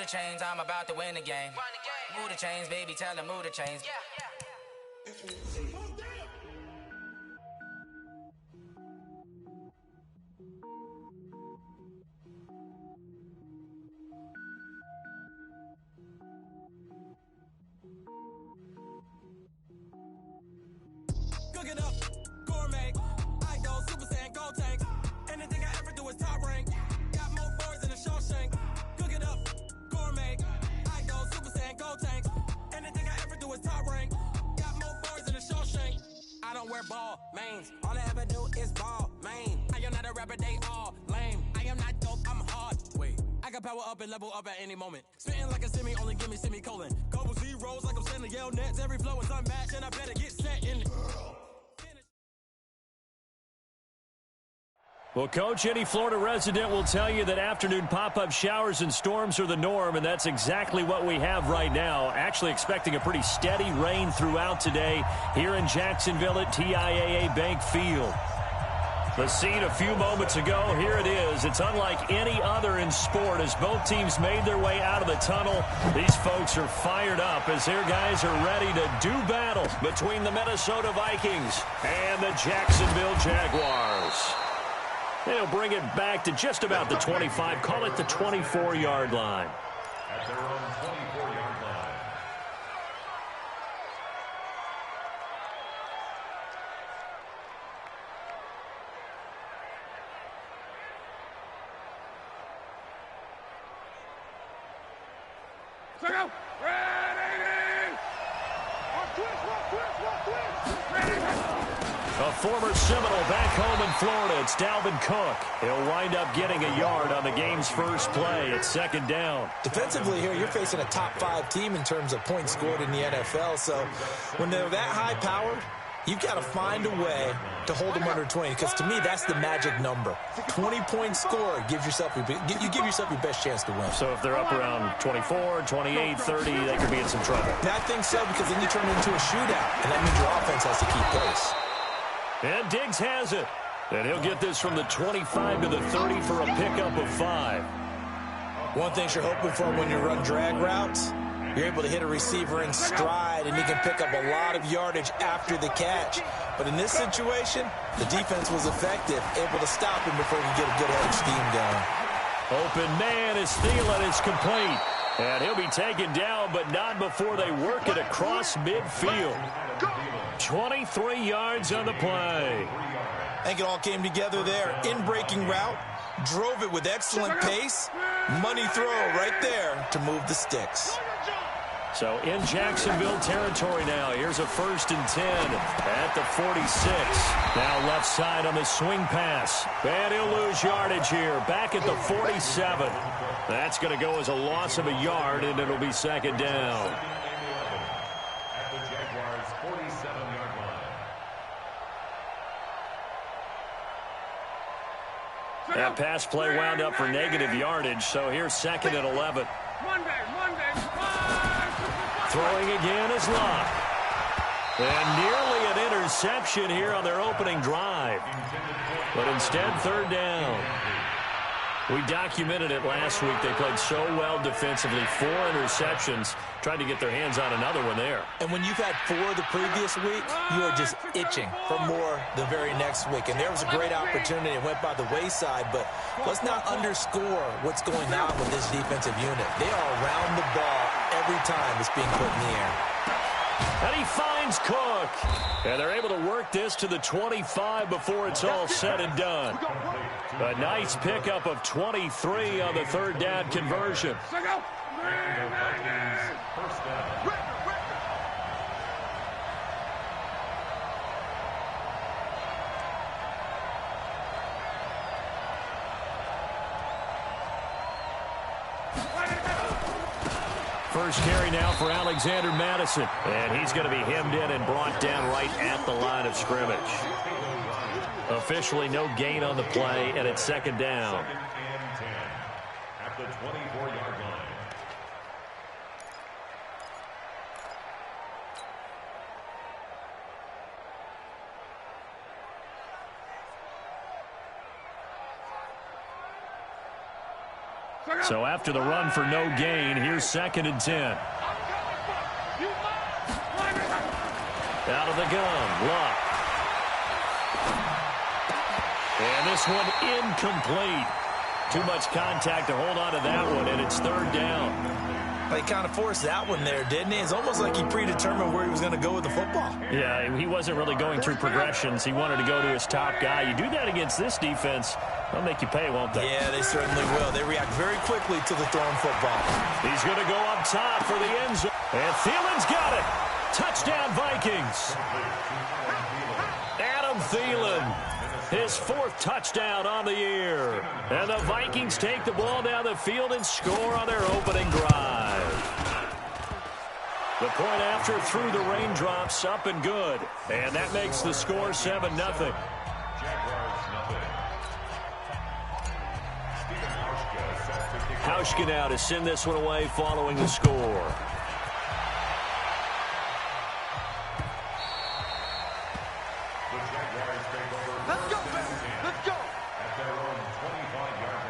the chains, I'm about to win the game. Move the chains, baby, tell them move the chains. Cook it up, gourmet. I go Super Saiyan, gold tank. Anything I ever do is top rank. Got more boards than a Shawshank. Cook it up, gourmet. I go Super Saiyan, gold tank. Anything I ever do is top rank. Got more boards than a Shawshank. I don't wear ball mains. All I ever do is ball main. I am not a rapper, they all lame. I am not dope, I'm hard. Wait, I can power up and level up at any moment. Spitting like a semi, only give me semicolon. Couple zeros like I'm sending yell nets. Every flow is unmatched, and I better get set in. Well, Coach, any Florida resident will tell you that afternoon pop-up showers and storms are the norm, and that's exactly what we have right now. Actually expecting a pretty steady rain throughout today here in Jacksonville at TIAA Bank Field. The scene a few moments ago, here it is. It's unlike any other in sport as both teams made their way out of the tunnel. These folks are fired up as their guys are ready to do battle between the Minnesota Vikings and the Jacksonville Jaguars. They'll bring it back to just about the 25, call it the 24-yard line. At their own 24-yard line. Check out. Ready. A former Seminole back home in Florida. It's Dalvin Cook. He'll wind up getting a yard on the game's first play. It's second down. Defensively here, you're facing a top-5 team in terms of points scored in the NFL. So when they're that high-powered, you've got to find a way to hold them under 20. Because to me, that's the magic number. 20-point score gives yourself you give yourself your best chance to win. So if they're up around 24, 28, 30, they could be in some trouble. I think so, because then you turn it into a shootout, and that means your offense has to keep pace. And Diggs has it. And he'll get this from the 25 to the 30 for a pickup of 5. One thing you're hoping for when you run drag routes, you're able to hit a receiver in stride, and he can pick up a lot of yardage after the catch. But in this situation, the defense was effective, able to stop him before he get a good head of steam going. Open man is Thielen. It's complete. And he'll be taken down, but not before they work it across midfield. 23 yards on the play. I think it all came together there. In-breaking route, drove it with excellent pace. Money throw right there to move the sticks. So in Jacksonville territory now. Here's a 1st and 10 at the 46. Now left side on the swing pass. And he'll lose yardage here. Back at the 47. That's going to go as a loss of a yard, and it'll be second down. At the Jaguars' 47-yard line. That pass play wound up for negative yardage, so here's 2nd and 11. Monday. Throwing again is Locke. And nearly an interception here on their opening drive. But instead, 3rd down. We documented it last week. They played so well defensively. 4 interceptions. Tried to get their hands on another one there. And when you've had 4 the previous week, you are just itching for more the very next week. And there was a great opportunity. It went by the wayside, but let's not underscore what's going on with this defensive unit. They are around the ball every time it's being put in the air. And he finds Cook. And they're able to work this to the 25 before it's all said and done. A nice pickup of 23 on the 3rd down conversion. First down. First carry now for Alexander Madison. And he's going to be hemmed in and brought down right at the line of scrimmage. Officially no gain on the play, and it's 2nd down. 2nd and 10 at the 24-yard line. So after the run for no gain, here's 2nd and 10. Out of the gun, Luck. And this one incomplete. Too much contact to hold on to that one, and it's 3rd down. He kind of forced that one there, didn't he? It's almost like he predetermined where he was going to go with the football. Yeah, he wasn't really going through progressions. He wanted to go to his top guy. You do that against this defense, they'll make you pay, won't they? Yeah, they certainly will. They react very quickly to the thrown football. He's going to go up top for the end zone. And Thielen's got it. Touchdown, Vikings. Adam Thielen, his 4th touchdown on the year. And the Vikings take the ball down the field and score on their opening drive. The point after through the raindrops, up and good. And that makes the score 7-0. Hauschka now to send this one away following the score. Let's go, baby. Let's go. At their own 25-yard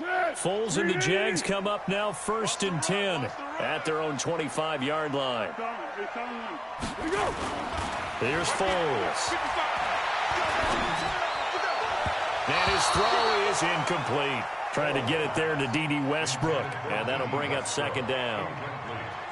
line. Foles and the Jags come up now 1st and 10 at their own 25-yard line. Here's Foles. And his throw is incomplete. Trying to get it there to D.D. Westbrook. And that'll bring up 2nd down.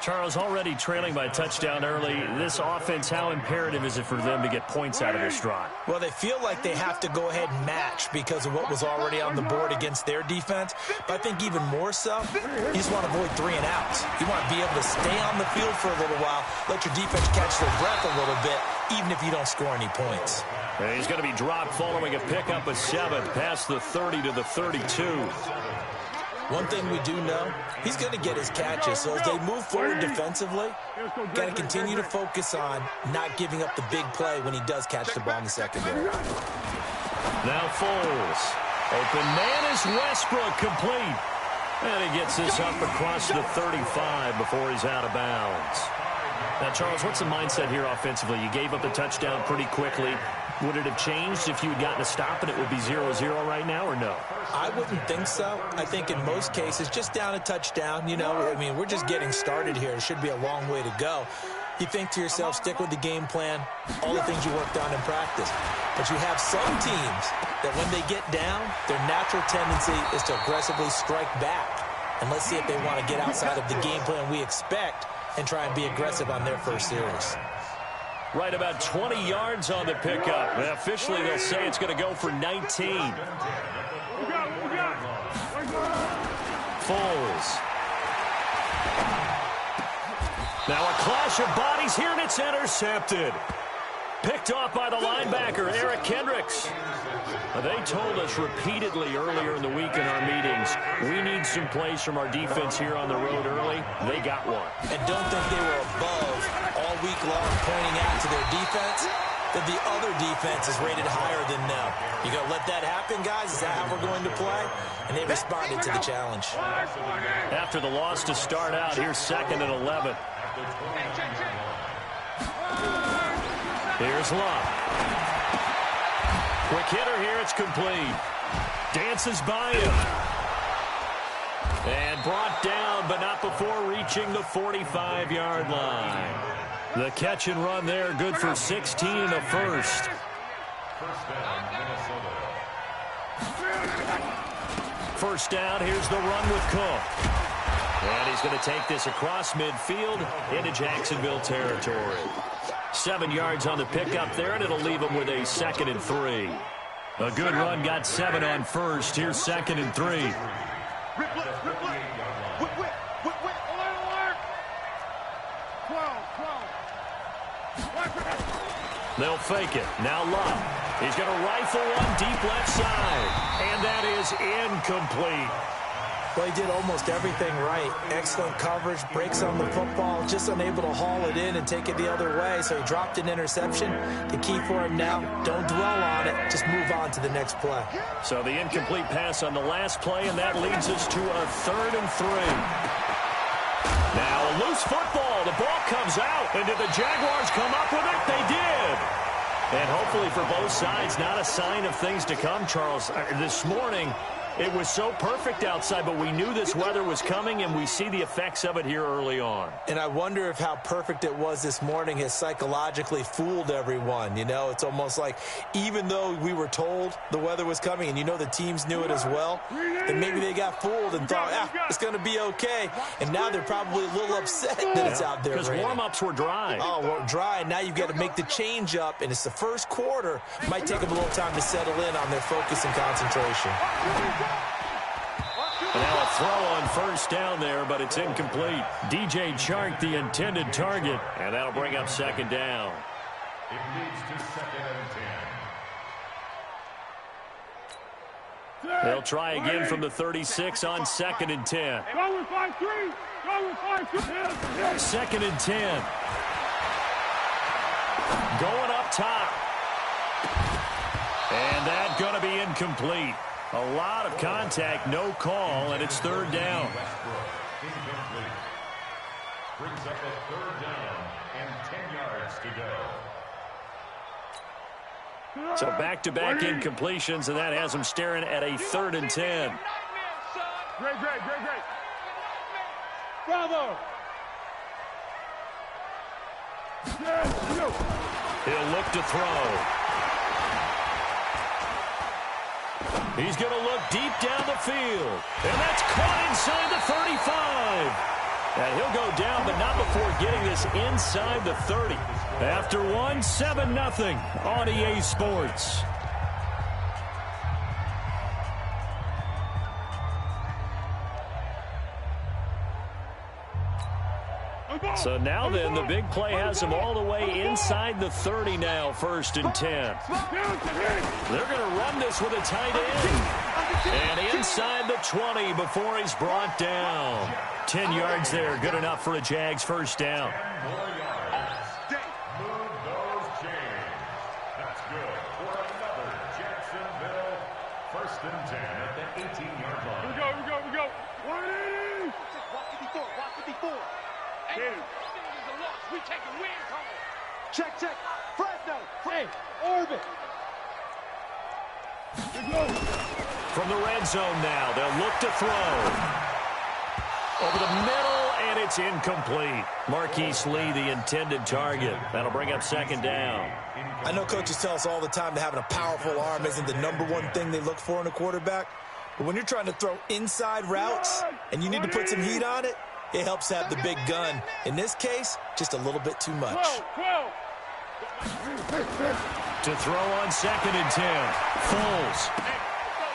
Charles, already trailing by a touchdown early. This offense, how imperative is it for them to get points out of this drive? Well, they feel like they have to go ahead and match because of what was already on the board against their defense. But I think even more so, you just want to avoid 3 and outs. You want to be able to stay on the field for a little while, let your defense catch their breath a little bit, even if you don't score any points. And he's going to be dropped following a pickup of 7 past the 30 to the 32. One thing we do know, he's going to get his catches. So as they move forward defensively, got to continue to focus on not giving up the big play when he does catch the ball in the secondary. Now Foles. Open man is Westbrook, complete. And he gets this up across the 35 before he's out of bounds. Now, Charles, what's the mindset here offensively? You gave up the touchdown pretty quickly. Would it have changed if you had gotten a stop and it would be 0-0 right now, or no? I wouldn't think so. I think in most cases, just down a touchdown, you know, I mean, we're just getting started here. It should be a long way to go. You think to yourself, stick with the game plan, all the things you worked on in practice. But you have some teams that when they get down, their natural tendency is to aggressively strike back. And let's see if they want to get outside of the game plan we expect and try and be aggressive on their first series. Right about 20 yards on the pickup. And officially, they'll say it's going to go for 19. Foles. Now a clash of bodies here, and it's intercepted. Picked off by the linebacker, Eric Kendricks. They told us repeatedly earlier in the week in our meetings, we need some plays from our defense here on the road early. They got one. And don't think they were above all week long pointing out to their defense that the other defense is rated higher than them. You going to let that happen, guys? Is that how we're going to play? And they responded to the challenge. After the loss to start out, here's 2nd and 11. Here's Love. Quick hitter here, it's complete. Dances by him. And brought down, but not before reaching the 45-yard line. The catch and run there, good for 16 and a first. First down, here's the run with Cook. And he's going to take this across midfield into Jacksonville territory. 7 yards on the pickup there, and it'll leave him with a 2nd and 3. A good run, got 7 on first. Here's 2nd and 3. They'll fake it. Now Love. He's going to rifle one deep left side. And that is incomplete. Well, he did almost everything right. Excellent coverage, breaks on the football, just unable to haul it in and take it the other way, so he dropped an interception. The key for him now, don't dwell on it, just move on to the next play. So the incomplete pass on the last play, and that leads us to a 3rd and 3. Now a loose loose football. The ball comes out. And did the Jaguars come up with it? They did. And hopefully for both sides, not a sign of things to come, Charles. This morning, it was so perfect outside, but we knew this weather was coming, and we see the effects of it here early on. And I wonder if how perfect it was this morning has psychologically fooled everyone. You know, it's almost like even though we were told the weather was coming, and you know the teams knew it as well, then maybe they got fooled and thought, it's going to be okay. And now they're probably a little upset that it's out there. Because warm-ups were dry. Oh, well, dry. And now you've got to make the change up, and it's the first quarter. It might take them a little time to settle in on their focus and concentration. And now a throw on first down there, but it's incomplete. DJ Chark, the intended target, and that'll bring up second down. It leads to 2nd and 10. They'll try again from the 36 on 2nd and 10. Go with 5-3. Go with 5-3. 2nd and 10. Going up top. And that's going to be incomplete. A lot of contact, no call, and it's 3rd down. Incomplete. Brings up a 3rd down and 10 yards to go. So back-to-back incompletions, and that has them staring at a 3rd and 10. Great. Bravo. He'll look to throw. He's going to look deep down the field. And that's caught inside the 35. And he'll go down, but not before getting this inside the 30. After one, 7-0 on EA Sports. So now then, the big play has them all the way inside the 30 now, 1st and 10. They're going to run this with a tight end. And inside the 20 before he's brought down. 10 yards there, good enough for a Jags first down. 10 more yards. Move those chains. That's good for another Jacksonville 1st and 10 at the 18-yard line. We go. 180. Watch it before. We taking wins home. Check. Fresno. Hey, orbit. From the red zone now, they'll look to throw. Over the middle, and it's incomplete. Marquise Lee, the intended target. That'll bring up 2nd down. I know coaches tell us all the time that having a powerful arm isn't the #1 thing they look for in a quarterback. But when you're trying to throw inside routes and you need to put some heat on it, it helps have the big gun. In this case, just a little bit too much. To throw on 2nd and 10. Foles.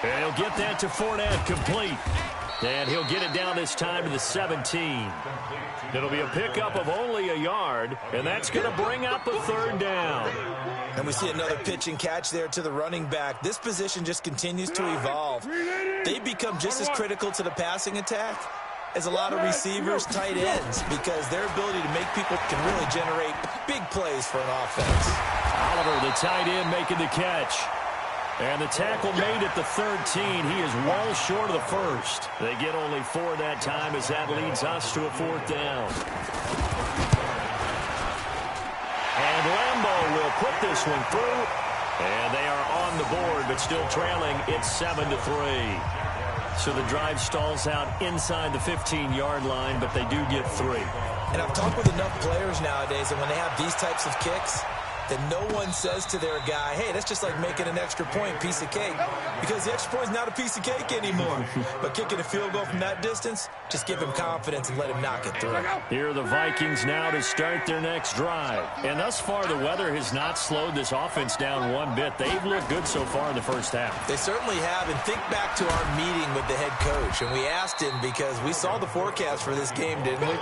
And he'll get that to Fournette, complete. And he'll get it down this time to the 17. It'll be a pickup of only a yard, and that's going to bring up a 3rd down. And we see another pitch and catch there to the running back. This position just continues to evolve. They become just as critical to the passing attack as a lot of receivers, tight ends, because their ability to make people can really generate big plays for an offense. Oliver, the tight end, making the catch. And the tackle made at the 13. He is well short of the 1st. They get only 4 that time as that leads us to a 4th down. And Lambeau will put this one through. And they are on the board, but still trailing. It's 7-3. So the drive stalls out inside the 15-yard line, but they do get 3. And I've talked with enough players nowadays that when they have these types of kicks, that no one says to their guy, hey, that's just like making an extra point, piece of cake. Because the extra point is not a piece of cake anymore. But kicking a field goal from that distance, just give him confidence and let him knock it through. Here are the Vikings now to start their next drive. And thus far, the weather has not slowed this offense down one bit. They've looked good so far in the first half. They certainly have. And think back to our meeting with the head coach. And we asked him, because we saw the forecast for this game, didn't we?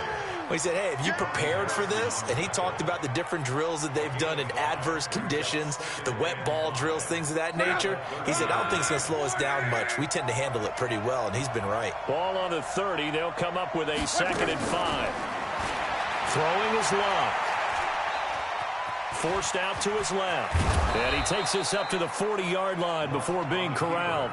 We said, hey, have you prepared for this? And he talked about the different drills that they've done in adverse conditions, the wet ball drills, things of that nature. He said, I don't think it's going to slow us down much. We tend to handle it pretty well, and he's been right. Ball on the 30. They'll come up with a 2nd and 5. Throwing is Luck. Forced out to his left. And he takes this up to the 40-yard line before being corralled.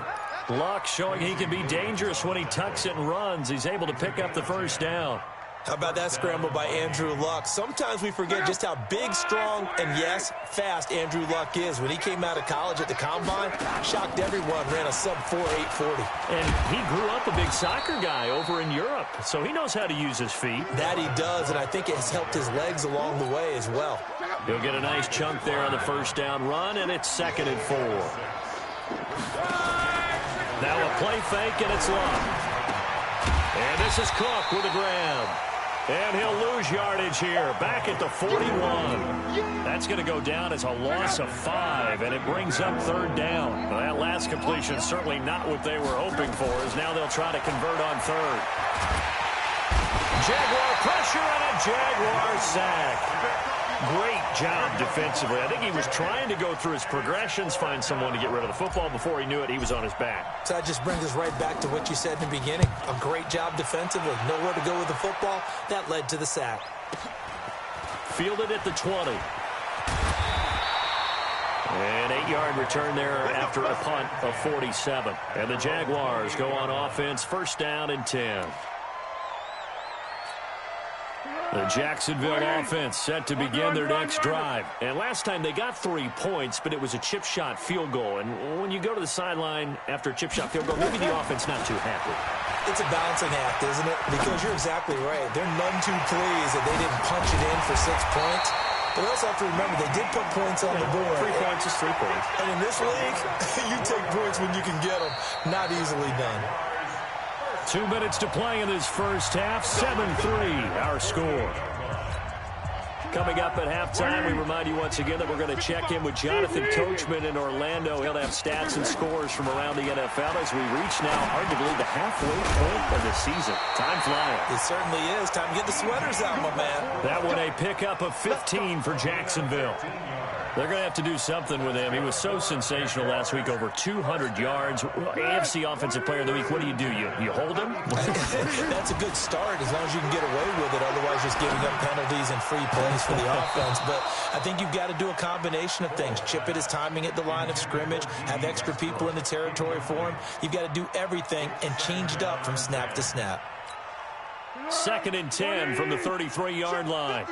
Luck showing he can be dangerous when he tucks it and runs. He's able to pick up the first down. How about that scramble by Andrew Luck? Sometimes we forget just how big, strong, and, yes, fast Andrew Luck is. When he came out of college at the Combine, shocked everyone, ran a sub-4 840. And he grew up a big soccer guy over in Europe, so he knows how to use his feet. That he does, and I think it has helped his legs along the way as well. He'll get a nice chunk there on the first down run, and it's 2nd and 4. Now a play fake, and it's Luck. And this is Cook with a grab. And he'll lose yardage here, back at the 41. That's going to go down as a loss of 5, and it brings up 3rd down. Well, that last completion certainly not what they were hoping for, as now they'll try to convert on 3rd. Jaguar pressure and a Jaguar sack. Great job defensively. I think he was trying to go through his progressions, find someone to get rid of the football. Before he knew it, he was on his back. So that just brings us right back to what you said in the beginning. A great job defensively. Nowhere to go with the football. That led to the sack. Fielded at the 20. An 8-yard return there after a punt of 47. And the Jaguars go on offense, 1st down and 10. The Jacksonville offense set to begin their next drive. And last time they got 3 points, but it was a chip shot field goal. And when you go to the sideline after a chip shot field goal, maybe the offense not too happy. It's a balancing act, isn't it? Because you're exactly right. They're none too pleased that they didn't punch it in for 6 points. But we also have to remember they did put points on the board. 3 points is 3 points. And in this league, you take points when you can get them. Not easily done. 2 minutes to play in this first half. 7-3 our score. Coming up at halftime, we remind you once again that we're going to check in with Jonathan Coachman in Orlando. He'll have stats and scores from around the NFL as we reach now, hard to believe, the halfway point of the season. Time flying. It certainly is. Time to get the sweaters out, my man. That one a pickup of 15 for Jacksonville. They're going to have to do something with him. He was so sensational last week, over 200 yards. AFC Offensive Player of the Week, what do? You hold him? That's a good start as long as you can get away with it. Otherwise, just giving up penalties and free plays for the offense. But I think you've got to do a combination of things. Chip it his timing at the line of scrimmage, have extra people in the territory for him. You've got to do everything and change it up from snap to snap. 2nd and 10 from the 33-yard line.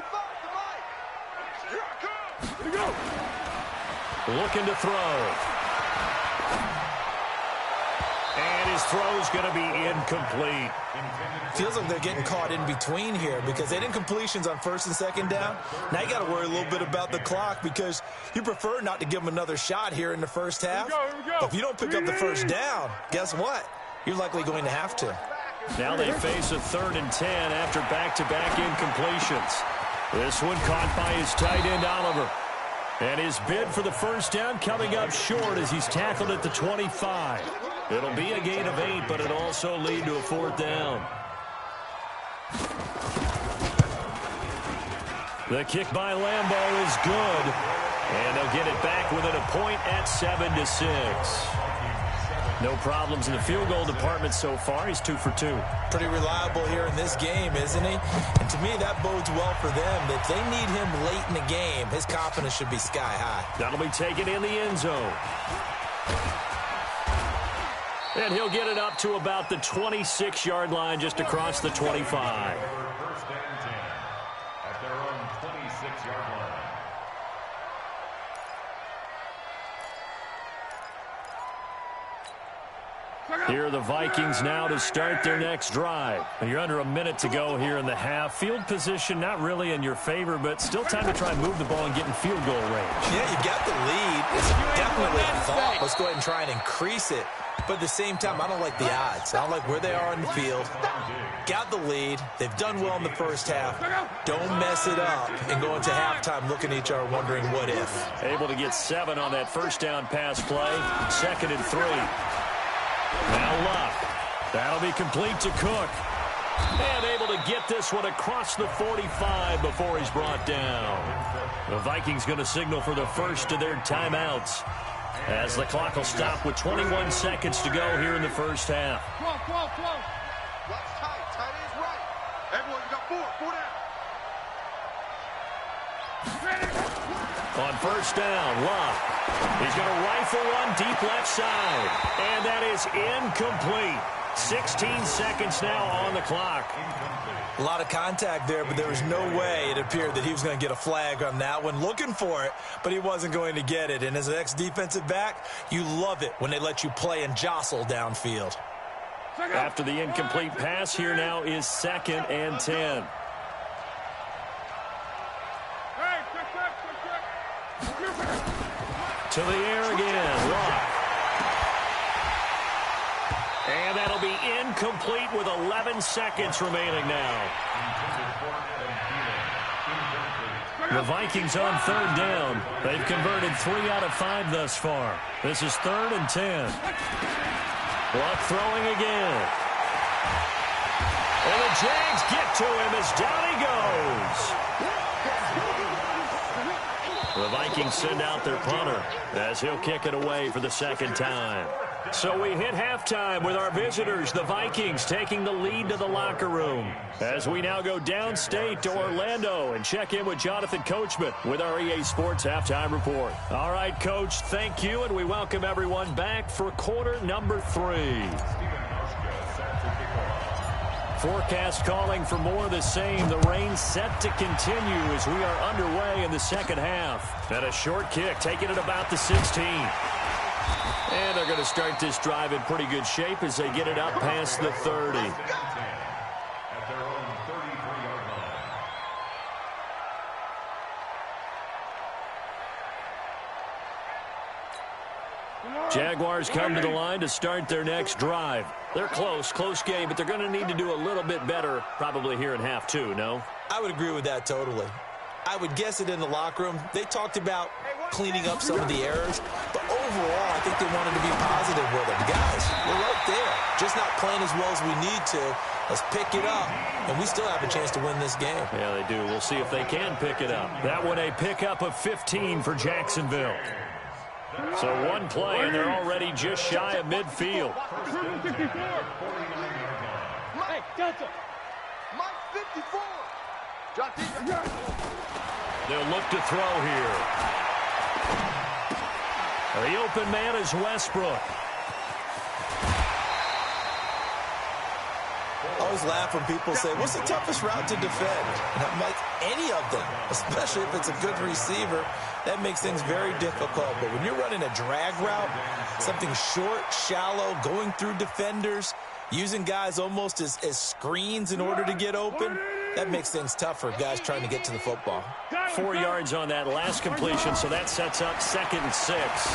Looking to throw. And his throw's going to be incomplete. Feels like they're getting caught in between here because they did incompletions on 1st and 2nd down. Now you got to worry a little bit about the clock because you prefer not to give them another shot here in the first half. But if you don't pick up the 1st down, guess what? You're likely going to have to. Now they face a 3rd and 10 after back-to-back incompletions. This one caught by his tight end, Oliver. And his bid for the 1st down coming up short as he's tackled at the 25. It'll be a gain of 8, but it'll also lead to a 4th down. The kick by Lambeau is good. And they'll get it back within a point at 7-6. No problems in the field goal department so far. He's 2 for 2. Pretty reliable here in this game, isn't he? And to me, that bodes well for them. If they need him late in the game, his confidence should be sky high. That'll be taken in the end zone. And he'll get it up to about the 26-yard line just across the 25. 1st and 10 at their own 26-yard line. Here are the Vikings now to start their next drive. You're under a minute to go here in the half. Field position not really in your favor, but still time to try and move the ball and get in field goal range. Yeah, you got the lead. It's definitely a thought. Let's go ahead and try and increase it. But at the same time, I don't like the odds. I don't like where they are on the field. Got the lead. They've done well in the first half. Don't mess it up and go into halftime looking at each other wondering what if. Able to get 7 on that 1st down pass play. 2nd and 3. Now Luck. That'll be complete to Cook. And able to get this one across the 45 before he's brought down. The Vikings going to signal for the first of their timeouts as the clock will stop with 21 seconds to go here in the first half. Close. Watch tight. Tight is right. Everyone, you got 4 down. On 1st down, Luck. He's going to rifle one deep left side. And that is incomplete. 16 seconds now on the clock. A lot of contact there, but there was no way it appeared that he was going to get a flag on that one. Looking for it, but he wasn't going to get it. And as an ex-defensive back, you love it when they let you play and jostle downfield. After the incomplete pass, here now is 2nd and 10. To the air again. Lock. And that'll be incomplete with 11 seconds remaining now. The Vikings on 3rd down. They've converted 3 out of 5 thus far. This is 3rd and 10. Luck throwing again. And the Jags get to him as down he goes. The Vikings send out their punter as he'll kick it away for the 2nd time. So we hit halftime with our visitors, the Vikings, taking the lead to the locker room. As we now go downstate to Orlando and check in with Jonathan Coachman with our EA Sports Halftime Report. All right, Coach, thank you, and we welcome everyone back for quarter number 3. Forecast calling for more of the same. The rain set to continue as we are underway in the 2nd half. And a short kick, taking it about the 16. And they're going to start this drive in pretty good shape as they get it up past the 30. At their own 33-yard line. Jaguars come to the line to start their next drive. They're close game, but they're going to need to do a little bit better probably here in half 2, no? I would agree with that totally. I would guess it in the locker room. They talked about cleaning up some of the errors, but overall, I think they wanted to be positive with it. Guys, we're right there, just not playing as well as we need to. Let's pick it up, and we still have a chance to win this game. Yeah, they do. We'll see if they can pick it up. That one a pickup of 15 for Jacksonville. So one play, and they're already just shy of midfield. Hey, Delta. Mike 54. They'll look to throw here. The open man is Westbrook. I always laugh when people say, what's the toughest route to defend? And I'm like, any of them, especially if it's a good receiver. That makes things very difficult. But when you're running a drag route, something short, shallow, going through defenders, using guys almost as screens in order to get open, that makes things tough for guys trying to get to the football. 4 yards on that last completion, so that sets up 2nd and 6.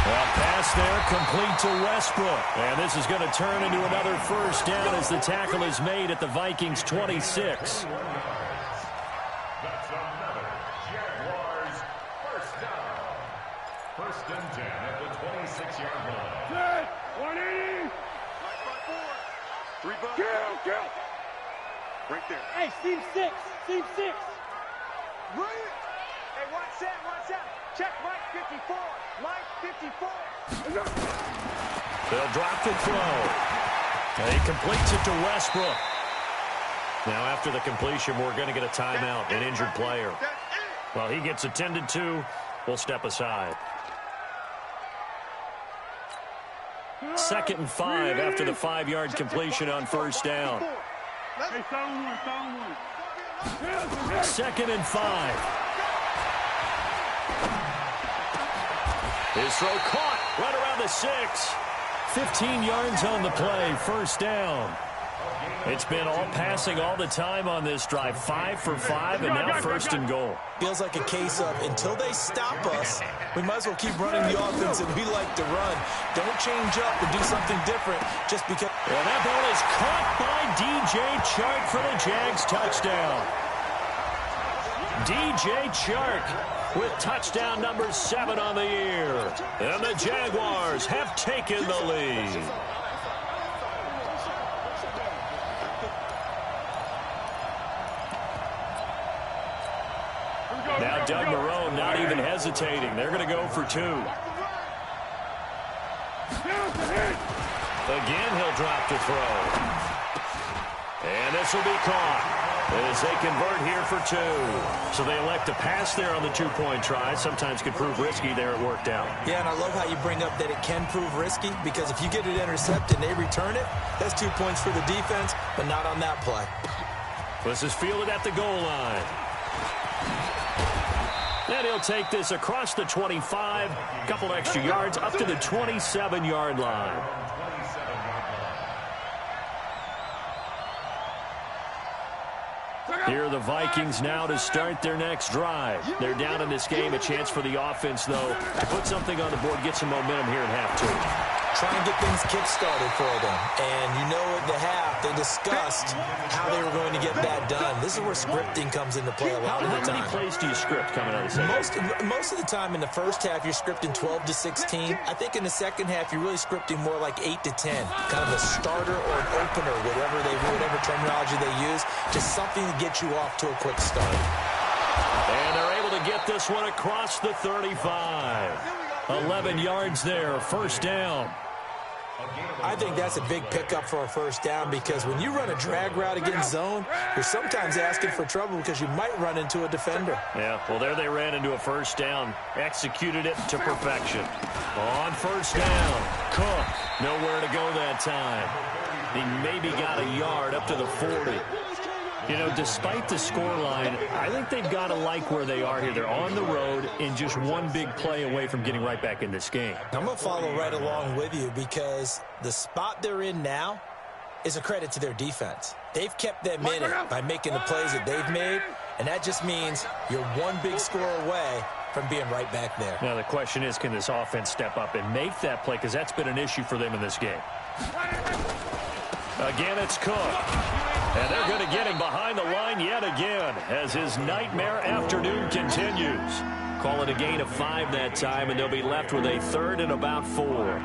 Well, pass there, complete to Westbrook. And this is going to turn into another first down as the tackle is made at the Vikings' 26. That's another Jaguars first down. 1st and 10 at the 26-yard line. 180. Right front 4. 3 bucks. Kill. Right there. Hey, Steve 6. Right. Hey, watch that. Check Mike 54. Mike 54. They'll drop the throw. And he completes it to Westbrook. Now, after the completion, we're going to get a timeout, an injured player. Well, he gets attended to. We'll step aside. 2nd and 5 after the 5-yard completion on first down. Hey, sound one. 2nd and 5. His throw caught right around the 6. 15 yards on the play, first down. It's been all passing all the time on this drive. 5 for 5, and now 1st and goal. Feels like a case of until they stop us, we might as well keep running the offense that we like to run. Don't change up and do something different just because. Well, that ball is caught by DJ Chark for the Jags touchdown. DJ Chark with touchdown number 7 on the year. And the Jaguars have taken the lead. Now Doug Marrone not even hesitating. They're going to go for 2. Again, he'll drop to throw. And this will be caught. as they convert here for 2. So they elect to pass there on the 2-point try. Sometimes could prove risky there. It worked out. Yeah, and I love how you bring up that it can prove risky, because if you get it intercepted and they return it, that's 2 points for the defense, but not on that play. This is fielded at the goal line. And he'll take this across the 25, a couple extra yards up to the 27-yard line. Here are the Vikings now to start their next drive. They're down in this game. A chance for the offense, though, to put something on the board, get some momentum here at half 2. Try and get things kick-started for them. And you know at the half, they discussed how they were going to get that done. This is where scripting comes into play a lot of the time. How many plays do you script coming out of the second? Most of the time in the first half, you're scripting 12 to 16. I think in the second half, you're really scripting more like 8 to 10. Kind of a starter or an opener, whatever terminology they use. Just something to get you off to a quick start. And they're able to get this one across the 35. 11 yards there, first down. I think that's a big pickup for a first down, because when you run a drag route against zone, you're sometimes asking for trouble because you might run into a defender. Yeah, well, there they ran into a first down. Executed it to perfection. On first down, Cook. Nowhere to go that time. He maybe got a yard up to the 40. You know, despite the scoreline, I think they've got to like where they are here. They're on the road and just one big play away from getting right back in this game. I'm going to follow right along with you, because the spot they're in now is a credit to their defense. They've kept them in it by making the plays that they've made, and that just means you're one big score away from being right back there. Now the question is, can this offense step up and make that play, because that's been an issue for them in this game. Again, it's Cook. And they're going to get him behind the line yet again as his nightmare afternoon continues. Call it a gain of 5 that time, and they'll be left with a 3rd and about 4.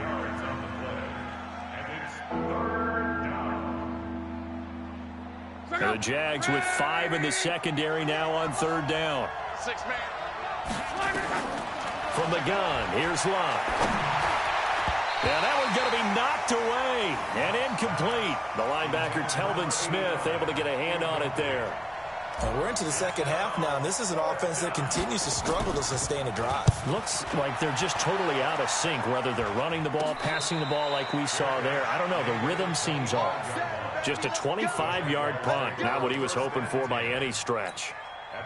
And the Jags with 5 in the secondary now on 3rd down. 6-man. From the gun, here's Locke. Yeah, that one's going to be knocked away and incomplete. The linebacker, Telvin Smith, able to get a hand on it there. And we're into the second half now, and this is an offense that continues to struggle to sustain a drive. Looks like they're just totally out of sync, whether they're running the ball, passing the ball like we saw there. I don't know. The rhythm seems off. Just a 25-yard punt, not what he was hoping for by any stretch.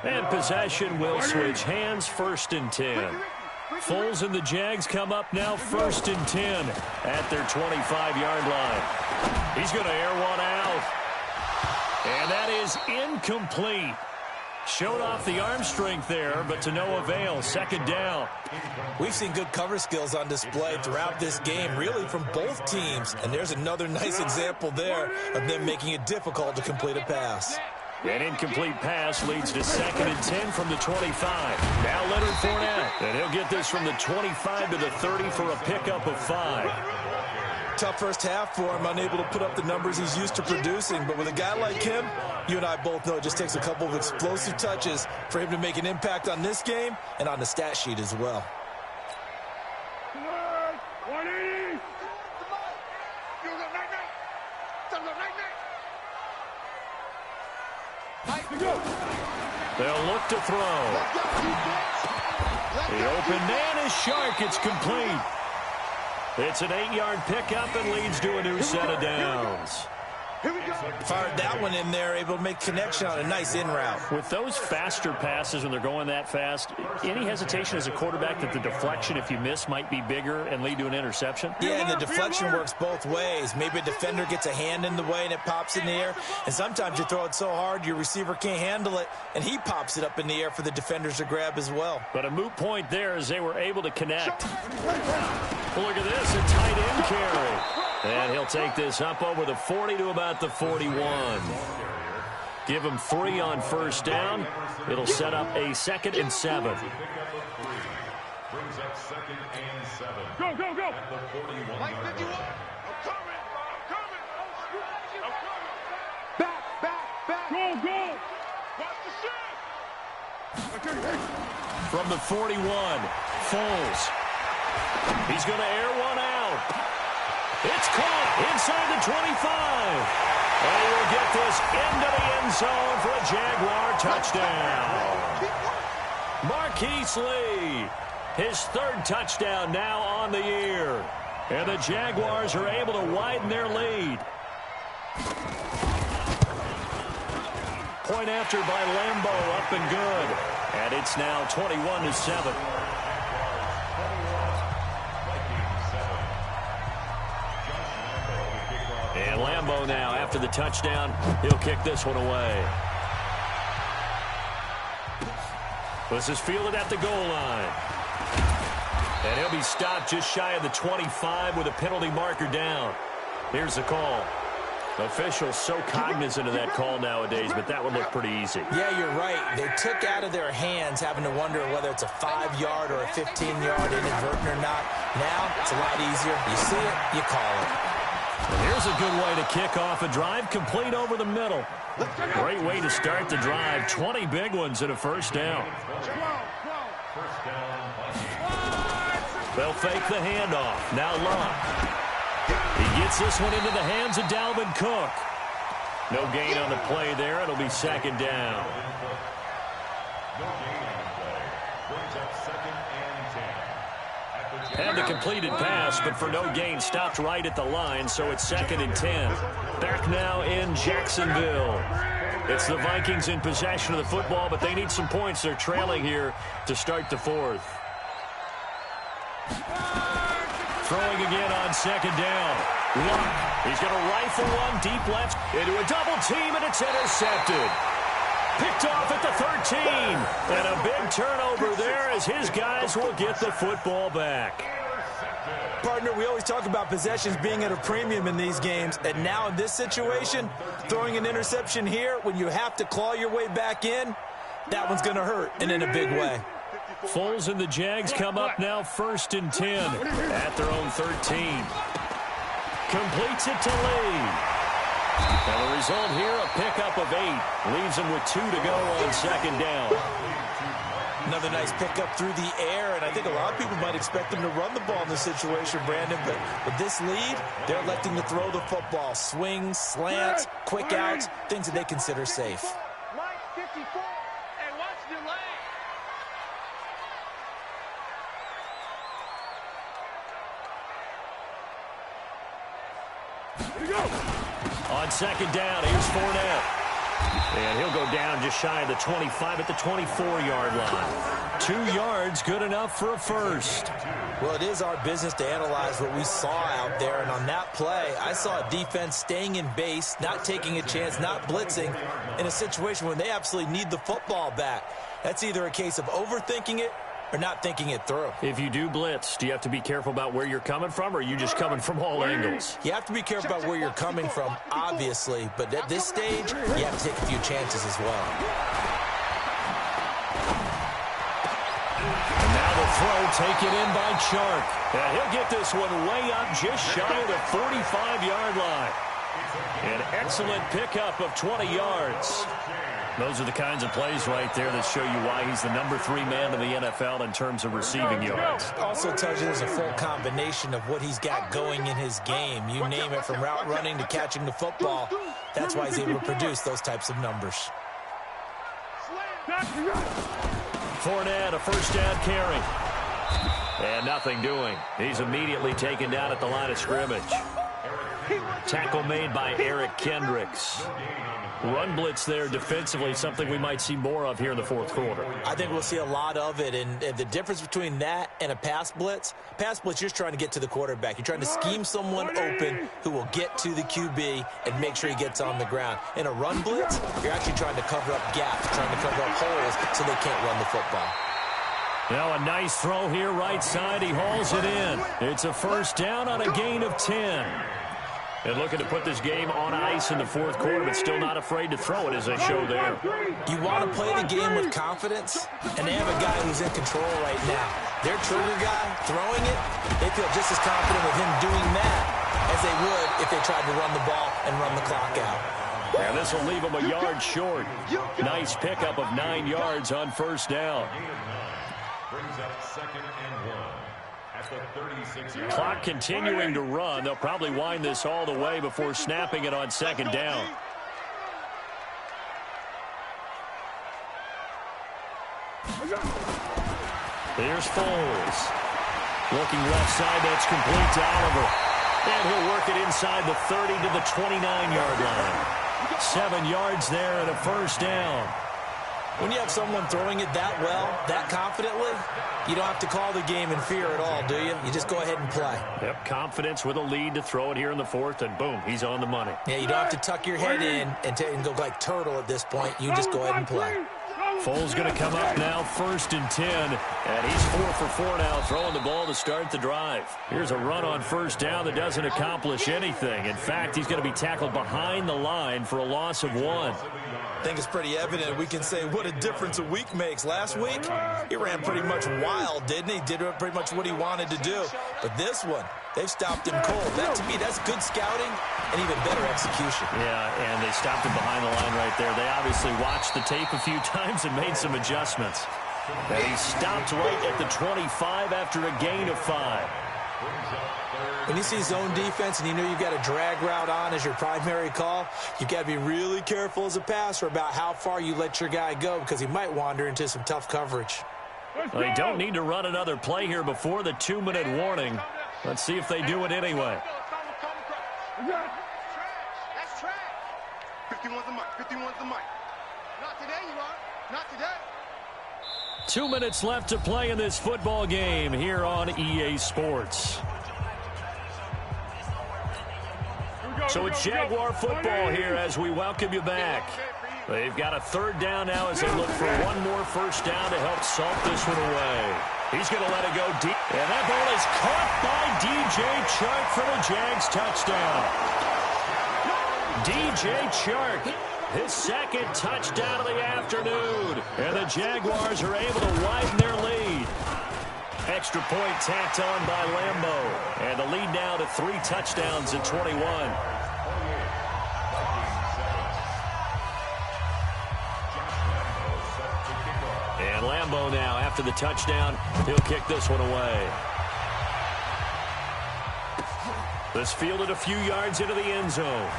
And possession will switch hands, 1st and 10. Foles and the Jags come up now 1st and 10 at their 25-yard line. He's going to air one out. And that is incomplete. Showed off the arm strength there, but to no avail. 2nd down. We've seen good cover skills on display throughout this game, really from both teams. And there's another nice example there of them making it difficult to complete a pass. An incomplete pass leads to 2nd and 10 from the 25. Now Leonard Fournette. And he'll get this from the 25 to the 30 for a pickup of 5. Tough first half for him, unable to put up the numbers he's used to producing. But with a guy like him, you and I both know it just takes a couple of explosive touches for him to make an impact on this game and on the stat sheet as well. 180. They'll look to throw. The open man is Shark. It's complete. It's an 8-yard pickup and leads to a new set of downs. Fired that one in there, able to make connection on a nice in route. With those faster passes when they're going that fast, any hesitation as a quarterback that the deflection, if you miss, might be bigger and lead to an interception? Yeah, and the deflection works both ways. Maybe a defender gets a hand in the way and it pops in the air. And sometimes you throw it so hard your receiver can't handle it, and he pops it up in the air for the defenders to grab as well. But a moot point there as they were able to connect. Well, look at this, a tight end carry. And he'll take this up over the 40 to about the 41. Give him 3 on 1st down. It'll set up a 2nd and 7. Brings up 2nd and 7. Go, go, go. At the 41-yard line. Back. Go, go. From the 41, Foles. He's going to air one out. It's caught inside the 25. And he will get this into the end zone for a Jaguar touchdown. Marquise Lee, his third touchdown now on the year. And the Jaguars are able to widen their lead. Point after by Lambeau, up and good. And it's now 21-7. And Lambeau now, after the touchdown, he'll kick this one away. This is fielded at the goal line. And he'll be stopped just shy of the 25 with a penalty marker down. Here's the call. Officials so cognizant of that call nowadays, but that would look pretty easy. Yeah, you're right. They took out of their hands having to wonder whether it's a 5-yard or a 15-yard inadvertent or not. Now, it's a lot easier. You see it, you call it. And here's a good way to kick off a drive complete over the middle. Great way to start the drive. 20 big ones and a first down. They'll fake the handoff. Now Locke. He gets this one into the hands of Dalvin Cook. No gain on the play there. It'll be second down. Had the completed pass, but for no gain, stopped right at the line, so it's 2nd and 10. Back now in Jacksonville. It's the Vikings in possession of the football, but they need some points. They're trailing here to start the fourth. Throwing again on second down. Luck. He's going to rifle one deep left into a double team, and it's intercepted. Picked off at the 13. And a big turnover there as his guys will get the football back. Partner, we always talk about possessions being at a premium in these games. And now in this situation, throwing an interception here when you have to claw your way back in, that one's going to hurt, and in a big way. Foles and the Jags come up now 1st and 10 at their own 13. Completes it to Lee. And the result here, a pickup of 8. Leaves him with 2 to go on second down. Another nice pickup through the air, and I think a lot of people might expect them to run the ball in this situation, Brandon, but with this lead, they're electing to throw the football. Swings, slants, quick outs, things that they consider safe. Line 54, and watch the lane. Here we go. On second down, here's Fournette. And he'll go down just shy of the 25 at the 24-yard line. 2 yards, good enough for a first. Well, it is our business to analyze what we saw out there. And on that play, I saw a defense staying in base, not taking a chance, not blitzing, in a situation where they absolutely need the football back. That's either a case of overthinking it or not thinking it through. If you do blitz, do you have to be careful about where you're coming from, or are you just coming from all angles? You have to be careful about where you're coming from, obviously, but at this stage, you have to take a few chances as well. And now the throw taken in by Chark. And he'll get this one way up just shy of the 45-yard line. An excellent pickup of 20 yards. Those are the kinds of plays right there that show you why he's the number 3 man in the NFL in terms of receiving yards. Also tells you there's a full combination of what he's got going in his game. You name it, from route running to catching the football. That's why he's able to produce those types of numbers. Fournette, a first down carry. And nothing doing. He's immediately taken down at the line of scrimmage. Tackle made by Eric Kendricks. Run blitz there defensively, something we might see more of here in the fourth quarter. I think we'll see a lot of it, and the difference between that and a pass blitz, you're just trying to get to the quarterback. You're trying to scheme someone open who will get to the QB and make sure he gets on the ground. In a run blitz, you're actually trying to cover up gaps, trying to cover up holes so they can't run the football. Now a nice throw here right side. He hauls it in. It's a first down on a gain of 10. And looking to put this game on ice in the fourth quarter, but still not afraid to throw it as they show there. You want to play the game with confidence, and they have a guy who's in control right now. Their trigger guy throwing it, they feel just as confident with him doing that as they would if they tried to run the ball and run the clock out. And this will leave him a yard short. Nice pickup of 9 yards on first down. Brings up 2nd and 1. at the 36-yard line. Clock continuing to run. They'll probably wind this all the way before snapping it on second down. Here's Foles. Looking left side, that's complete to Oliver. And he'll work it inside the 30 to the 29-yard line. 7 yards there and a first down. When you have someone throwing it that well, that confidently, you don't have to call the game in fear at all, do you? You just go ahead and play. Yep, confidence with a lead to throw it here in the fourth, and boom, he's on the money. Yeah, you don't have to tuck your head in and go like turtle at this point. You just go ahead and play. Foles going to come up now, 1st and 10, and he's 4 for 4 now, throwing the ball to start the drive. Here's a run on first down that doesn't accomplish anything. In fact, he's going to be tackled behind the line for a loss of 1. I think it's pretty evident. We can say what a difference a week makes. Last week, he ran pretty much wild, didn't he? Did pretty much what he wanted to do. But this one, they've stopped him cold. That, to me, that's good scouting and even better execution. Yeah, and they stopped him behind the line right there. They obviously watched the tape a few times and made some adjustments. And he stopped right at the 25 after a gain of 5. When you see zone defense and you know you've got a drag route on as your primary call, you've got to be really careful as a passer about how far you let your guy go because he might wander into some tough coverage. Well, they don't need to run another play here before the 2-minute warning. Let's see if they do it anyway. That's trash. 51's the mic. 51's the mic. Not today, you are. Not today. 2 minutes left to play in this football game here on EA Sports. So it's Jaguar football here as we welcome you back. They've got a 3rd down now as they look for one more first down to help salt this one away. He's going to let it go deep. And that ball is caught by DJ Chark for the Jags touchdown. DJ Chark, his 2nd touchdown of the afternoon. And the Jaguars are able to widen their lead. Extra point tacked on by Lambeau. And the lead now to 3 touchdowns at 21. And Lambeau now, after the touchdown, he'll kick this one away. This fielded a few yards into the end zone.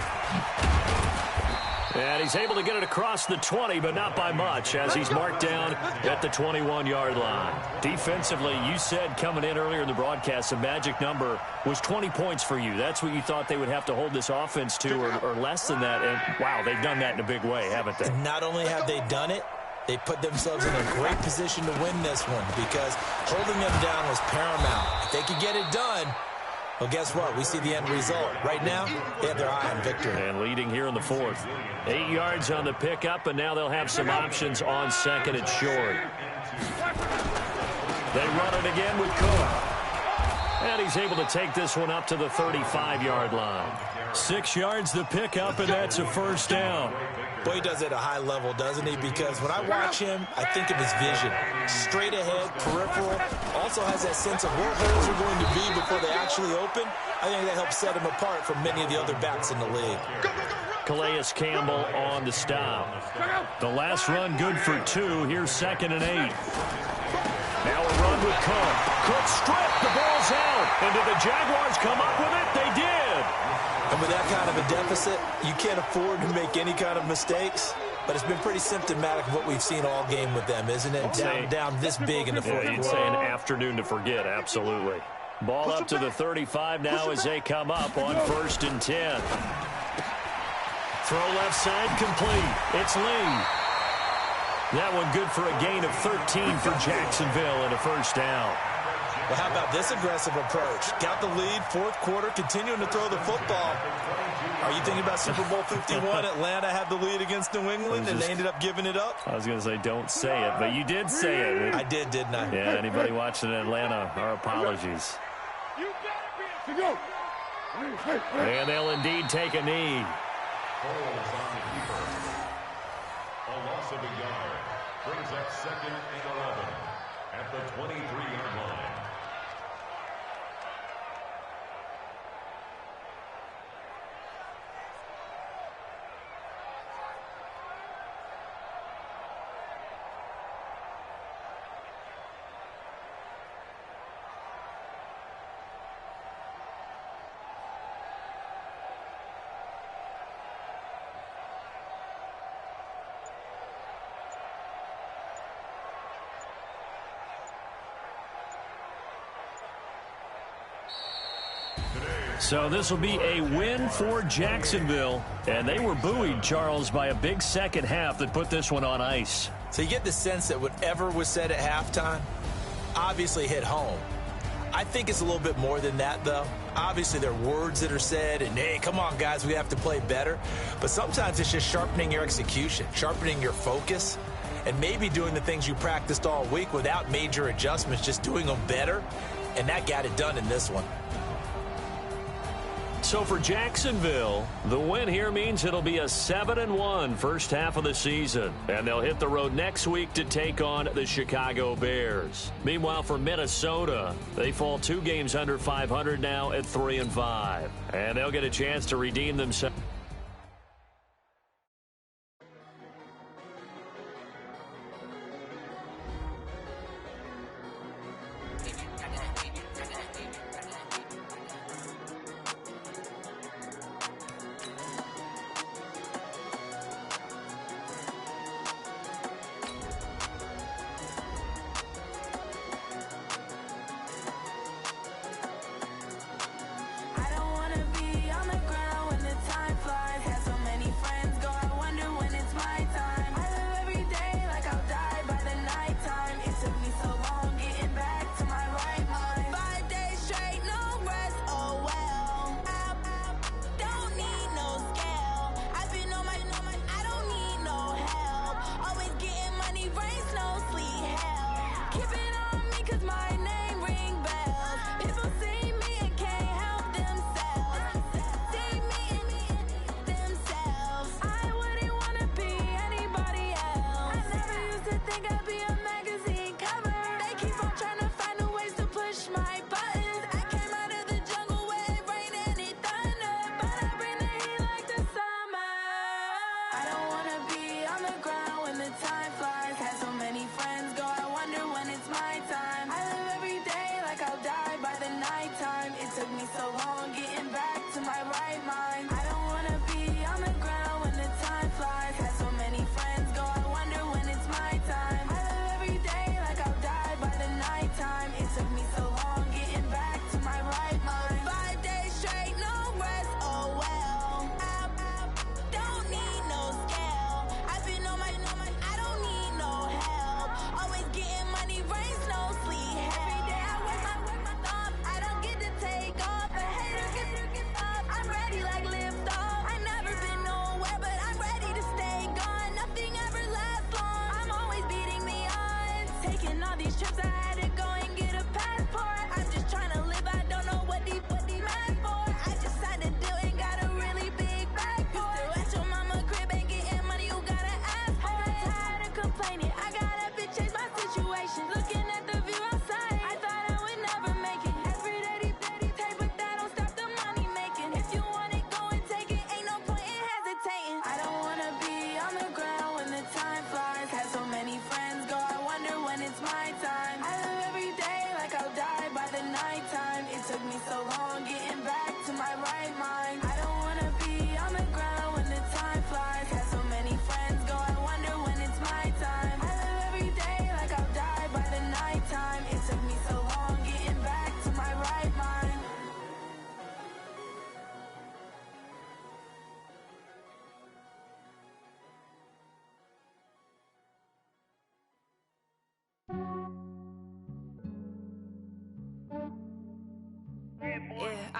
And he's able to get it across the 20, but not by much, as he's marked down at the 21-yard line. Defensively, you said coming in earlier in the broadcast, the magic number was 20 points for you. That's what you thought they would have to hold this offense to, or less than that. And, wow, they've done that in a big way, haven't they? Not only have they done it, they put themselves in a great position to win this one because holding them down was paramount. If they could get it done, well, guess what? We see the end result. Right now, they have their eye on victory. And leading here in the 4th. 8 yards on the pickup, and now they'll have some options on 2nd and short. They run it again with Cook. And he's able to take this one up to the 35-yard line. 6 yards the pickup, and that's a first down. Boy, he does it at a high level, doesn't he? Because when I watch him, I think of his vision. Straight ahead, peripheral. Also has that sense of where holes are going to be before they actually open. I think that helps set him apart from many of the other backs in the league. Calais Campbell on the stop. The last run good for 2. Here's 2nd and 8. Now a run with Cook. Cook stripped. The ball's out. And did the Jaguars come up with it? They did. And with that kind of a deficit, you can't afford to make any kind of mistakes. But it's been pretty symptomatic of what we've seen all game with them, isn't it? Down this big in the 4th quarter. You'd say an afternoon to forget, absolutely. Ball up to the 35 now as they come up on 1st and 10. Throw left side complete. It's Lee. That one good for a gain of 13 for Jacksonville and a first down. Well, how about this aggressive approach? Got the lead, 4th quarter, continuing to throw the football. Are you thinking about Super Bowl 51? Atlanta had the lead against New England, and they ended up giving it up? I was going to say, don't say it, but you did say it. I did, didn't I? Yeah, anybody watching in Atlanta, our apologies. And they'll indeed take a knee. A loss of a yard brings up 2nd and 11 at the 23-yard line. So this will be a win for Jacksonville. And they were buoyed, Charles, by a big second half that put this one on ice. So you get the sense that whatever was said at halftime obviously hit home. I think it's a little bit more than that, though. Obviously, there are words that are said, and, hey, come on, guys, we have to play better. But sometimes it's just sharpening your execution, sharpening your focus, and maybe doing the things you practiced all week without major adjustments, just doing them better. And that got it done in this one. So for Jacksonville, the win here means it'll be a 7-1 first half of the season. And they'll hit the road next week to take on the Chicago Bears. Meanwhile, for Minnesota, they fall 2 games under 500 now at 3-5. And they'll get a chance to redeem themselves.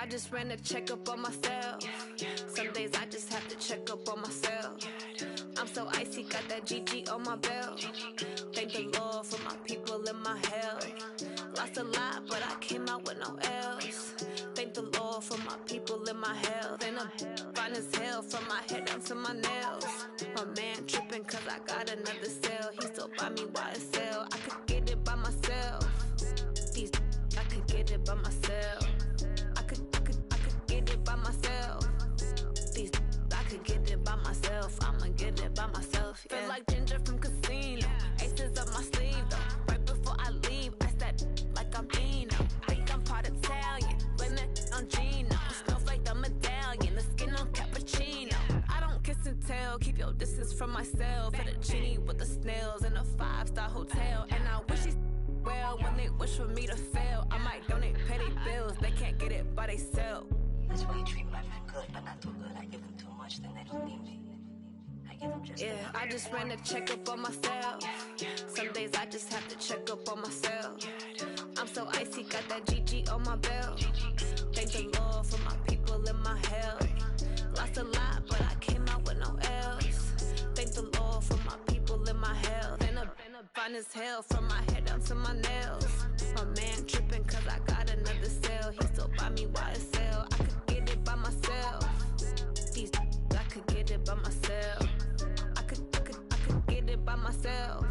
I just ran a checkup on myself. Some days I just have to check up on myself. I'm so icy, got that GG on my belt. Thank the Lord for my people and my health. Lost a lot, but I came out with no else. Thank the Lord for my people and my health. And I'm fine as hell from my head down to my nails. My man tripping cause I got another cell. He still buy me YSL. I could get it by myself. These I could get it by myself. I could get it by myself. These I could get it by myself. I'ma get it by myself. Yeah. Feel like Ginger from Casino. Aces up my sleeve though. Right before I leave, I said like I'm Dino. Think I'm part Italian. Blame that on Gino. Snowflake the medallion. The skin on cappuccino. I don't kiss and tell. Keep your distance from myself. Fettuccine with the snails in a 5-star hotel. And I wish he's well when they wish for me to fail. I might donate petty bills. They can't get it by themselves. That's why you treat my friend good, but not too good. I give them too much, then they don't need me. I give them just enough. I just ran a checkup on myself. Some days I just have to check up on myself. I'm so icy, got that GG on my belt. Thank the Lord for my people and my health. Lost a lot, but I came out with no else. Thank the Lord for my people and my health. And a fine as hell from my head down to my nails. My man tripping cause I got another cell. He still buy me YSL. I could get it by myself. These I could get it by myself. I could get it by myself.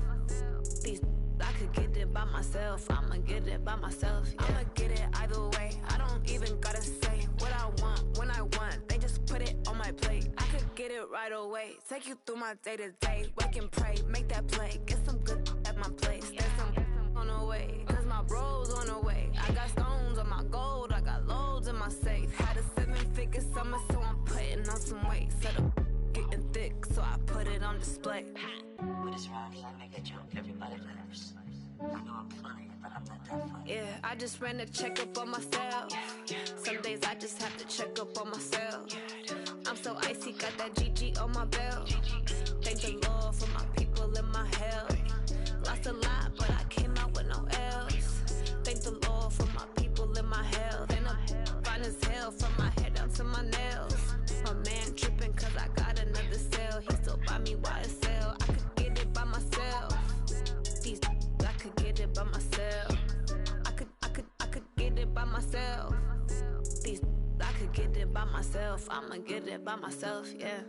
These I could get it by myself. I'ma get it by myself. Yeah. I'ma get it either way. I don't even gotta say what I want when I want. They just put it on my plate. I could get it right away. Take you through my day to day. Wake and pray, make that play. Get some good at my place. There's some on the way. Cause my bro's on the way. I got stones on my gold. I got loads in my safe. Had a 7-figure summer, so I'm putting on some weight. Set up getting thick, so I put it on display. With this rhyme, I make a joke, everybody laughs. I know I'm funny, but I'm not that funny. Yeah, I just ran a checkup on myself. Some days I just have to check up on myself. I'm so icy, got that GG on my belt. Thank the Lord for my people and my health. Lost a lot, but I came out with no else. Thank the Lord for my people and my health. And I'm fine as hell from my head down to my nails. My man tripping cause I got another cell. He still buy me YSL. I could get it by myself. These I could get it by myself. I could get it by myself. These I could get it by myself. I'ma get it by myself, yeah.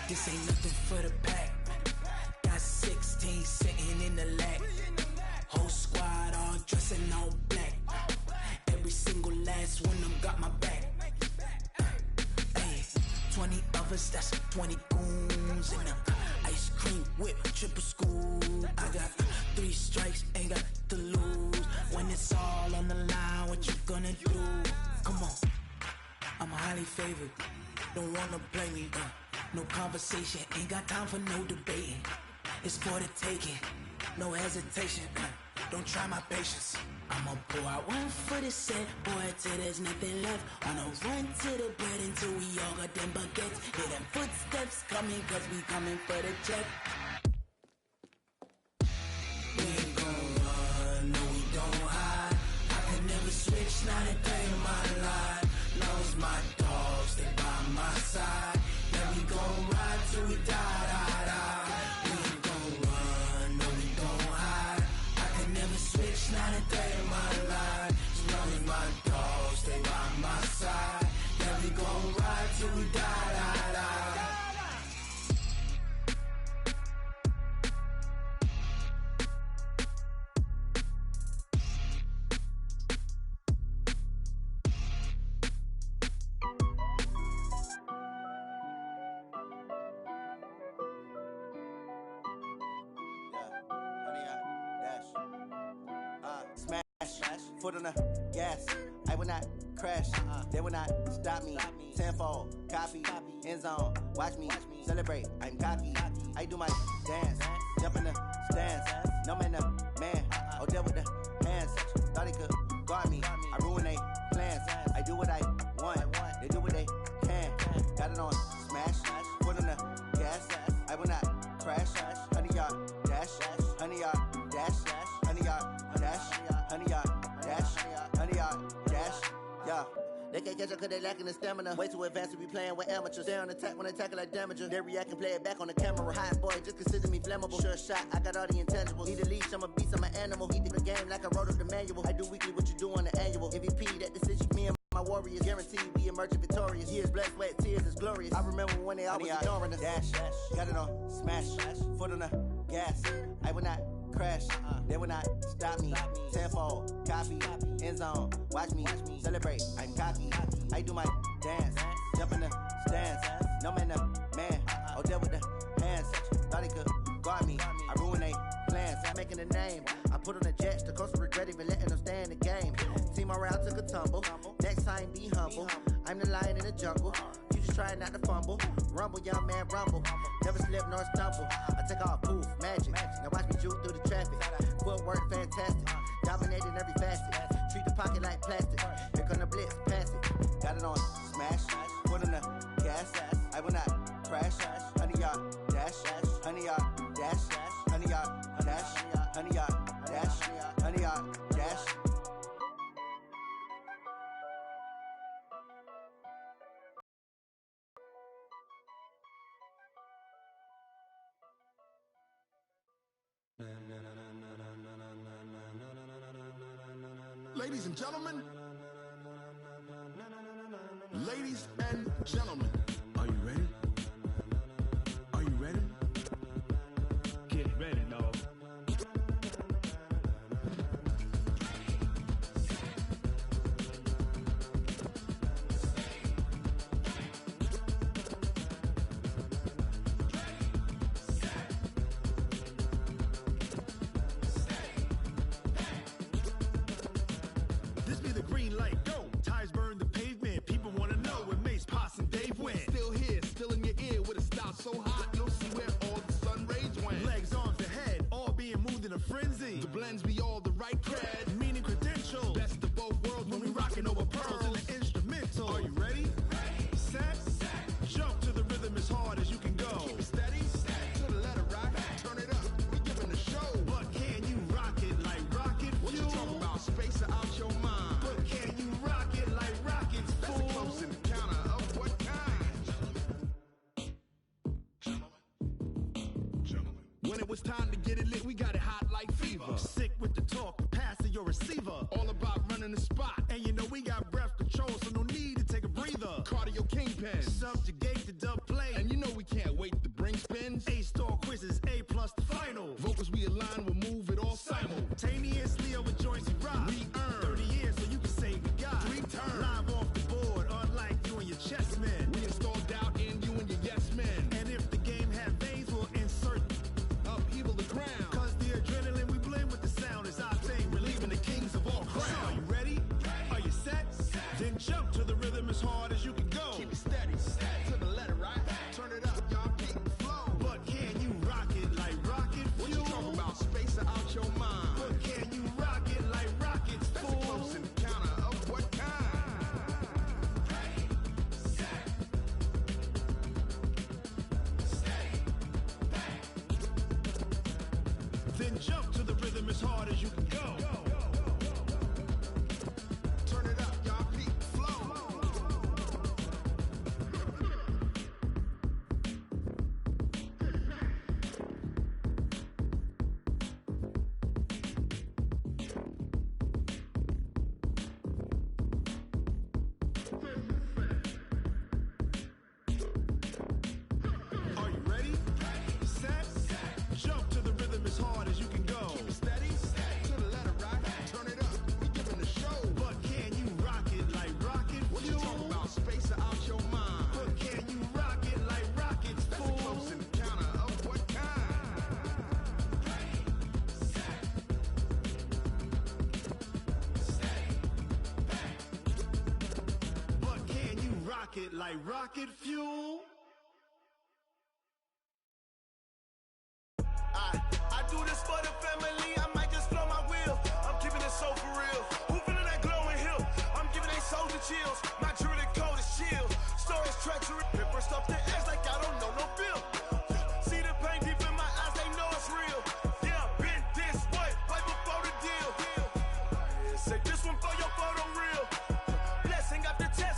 This ain't nothing for the pack. Got 16 sitting in the lap. Whole squad all dressing all black. Every single last one of them got my back. Hey, 20 of us, that's 20 goons in them. Ice cream whip, triple school. I got 3 strikes, ain't got to lose. When it's all on the line, what you gonna do? Come on, I'm highly favored. Don't wanna play me, no conversation, ain't got time for no debating. It's for the taking, no hesitation. Don't try my patience. I'ma pour out one for the set, boy, till there's nothing left. Wanna run to the bread until we all got them baguettes. Hear them footsteps coming, cause we coming for the check. We ain't gon' run, no we don't hide. I can never switch, not a day in my life. Knows my dogs, they by my side. Yeah, we gon' ride till we die, die, die. We ain't gon' run, no we don't hide. I can never switch, not a day in my life. As long as my dogs, they by my side. Yeah, we gon' ride till we die, die, die. Foot on the gas, I will not crash, they will not stop me. Tenfold, copy, end zone, watch me celebrate. I'm cocky, I do my dance, jump in the stands. No man, man, oh deal with the hands. Thought he could guard me, I ruin they plans. I do what I want, they do what they can. Got it on smash, foot on the gas, I will not crash. 100-yard dash, 100-yard dash, 100-yard dash, 100-yard dash, 100-yard dash, yeah. They can't catch up cause they lacking the stamina. Way too advanced to be playing with amateurs. Stay on attack when attacking like damager. They react and play it back on the camera. Hot boy, just consider me flammable. Sure shot, I got all the intangibles. Need a leash, I'm a beast, I'm an animal. He did the game like I wrote up the manual. I do weekly what you do on the annual. MVP, that decision, me and my warriors. Guaranteed we emerging victorious. Years, blood, sweat, tears is glorious. I remember when they always ignoring us. Dash, got it on, smash, foot on the gas. I will not crash, they will not stop me. Tenfold, copy, end zone, watch me celebrate. I'm cocky, I do my dance, jump in the stands. No man, the man, oh, deal with the hands. Thought he could guard me, I ruined they plans. I'm making a name, I put on the jets. The coast regret even letting them stay in the game. Team morale took a tumble, next time be humble. I'm the lion in the jungle, you just try not to fumble. Rumble, young man, rumble, never slip nor stumble. I take off, poof, magic, now watch me juke through the traffic. Footwork fantastic, dominating every facet. Treat the pocket like plastic, here come the blitz, pass it. Got it on, smash, put on the gas. I will not crash, 100 yard dash, 100 yard dash, 100 yard dash, 100 yard dash, 100 yard dash. Ladies and gentlemen, ladies and gentlemen, are you ready? Are you ready? Get ready, dog. This be the green light, go. Tires burn the pavement, people want to know where Mace, Poss, and Dave went. Still here, still in your ear with a style so hot, you'll see where all the sun rays went. Legs, arms, and head, all being moved in a frenzy. The blends be all the right cred, meaning credentials. Best of both worlds when we rockin' over pearls in the instrumental. Are you ready? Set, jump to the rhythm as hard as you can go. Keep it steady, to the letter right, turn it up, we giving the show. But can you rock it like rocket fuel? What you talking about, space out your mind? But can you rock it like rockets, fool? That's a close encounter of what kind? Gentlemen. When it was time to get it lit, we got it hot like fever. Sick with the talk, pass to your receiver. All about running the spot. And you know we got breath control, so no need to take a breather. Cardio kingpin, subjugate the dub play. And you know we can't wait to bring spins. A-star quizzes, A+ the final. Vocals we align, we'll move it all simultaneously over joints we rock. We earn 30 years so you can say we got 3 turns. Live off the board, unlike you and your chess men. We install doubt in you and your yes men. And if the game had veins, we'll insert upheaval the ground. Cause the adrenaline we blend with the sound is our thing, relieving the kings of all crowns. So are you ready? Are you set? Then jump to the rhythm as hard as you can go. Keep it steady, to the letter right. Turn it up, y'all keep the flow. But can you rock it like rocket fuel? What you talking about, space out your mind? But can you rock it like rockets, fool? That's a close encounter of what kind? Then jump to the rhythm as hard as you can go. Turn it up, y'all keep the flow. Are you ready? Set, jump to the rhythm as hard as you can go. Keep it steady, to the letter right. Turn it up, we giving the show. But can you rock it like rocket fuel? What you talking about, space out your mind? But can you rock it like rockets, fool? That's a close encounter of what kind? But can you rock it like rocket fuel? I do this for the family, I might just blow my wheel. I'm keeping it so for real. Who feeling that glowing hill? I'm giving they soldier chills. My jewelry code is chill. Storage treachery. Pepper stuff the edge like I don't know no feel. See the pain deep in my eyes, they know it's real. Yeah, been this way, right before the deal. Say this one for your photo real. Blessing got the test.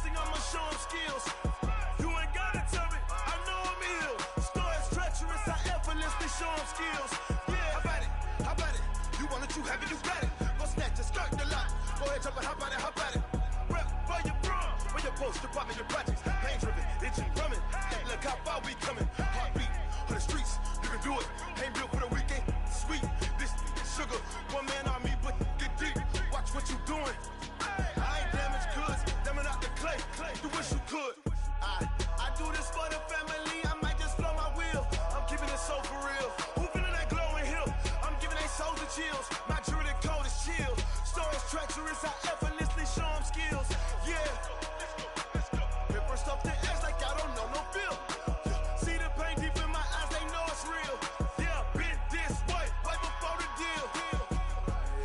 how about it? Rep for your bro, for your post, your pop, and your projects. Pain driven, itching, drumming. Look how far we coming. Heartbeat for the streets, you can do it. Ain't built for the weekend. Sweet, this sugar. One man army, but get deep. Watch what you doing. I ain't damaged goods, damn it out the clay. You wish you could. I do this for the family. I might just blow my wheel. I'm keeping it so for real. Who feeling that glowing hill? I'm giving they souls the chills. My jewelry code is chill. Stories treacherous, I effortlessly show them skills. Yeah. Paper stuff the edge like I don't know no feel. See the pain deep in my eyes, they know it's real. Yeah, been this way, right before the deal.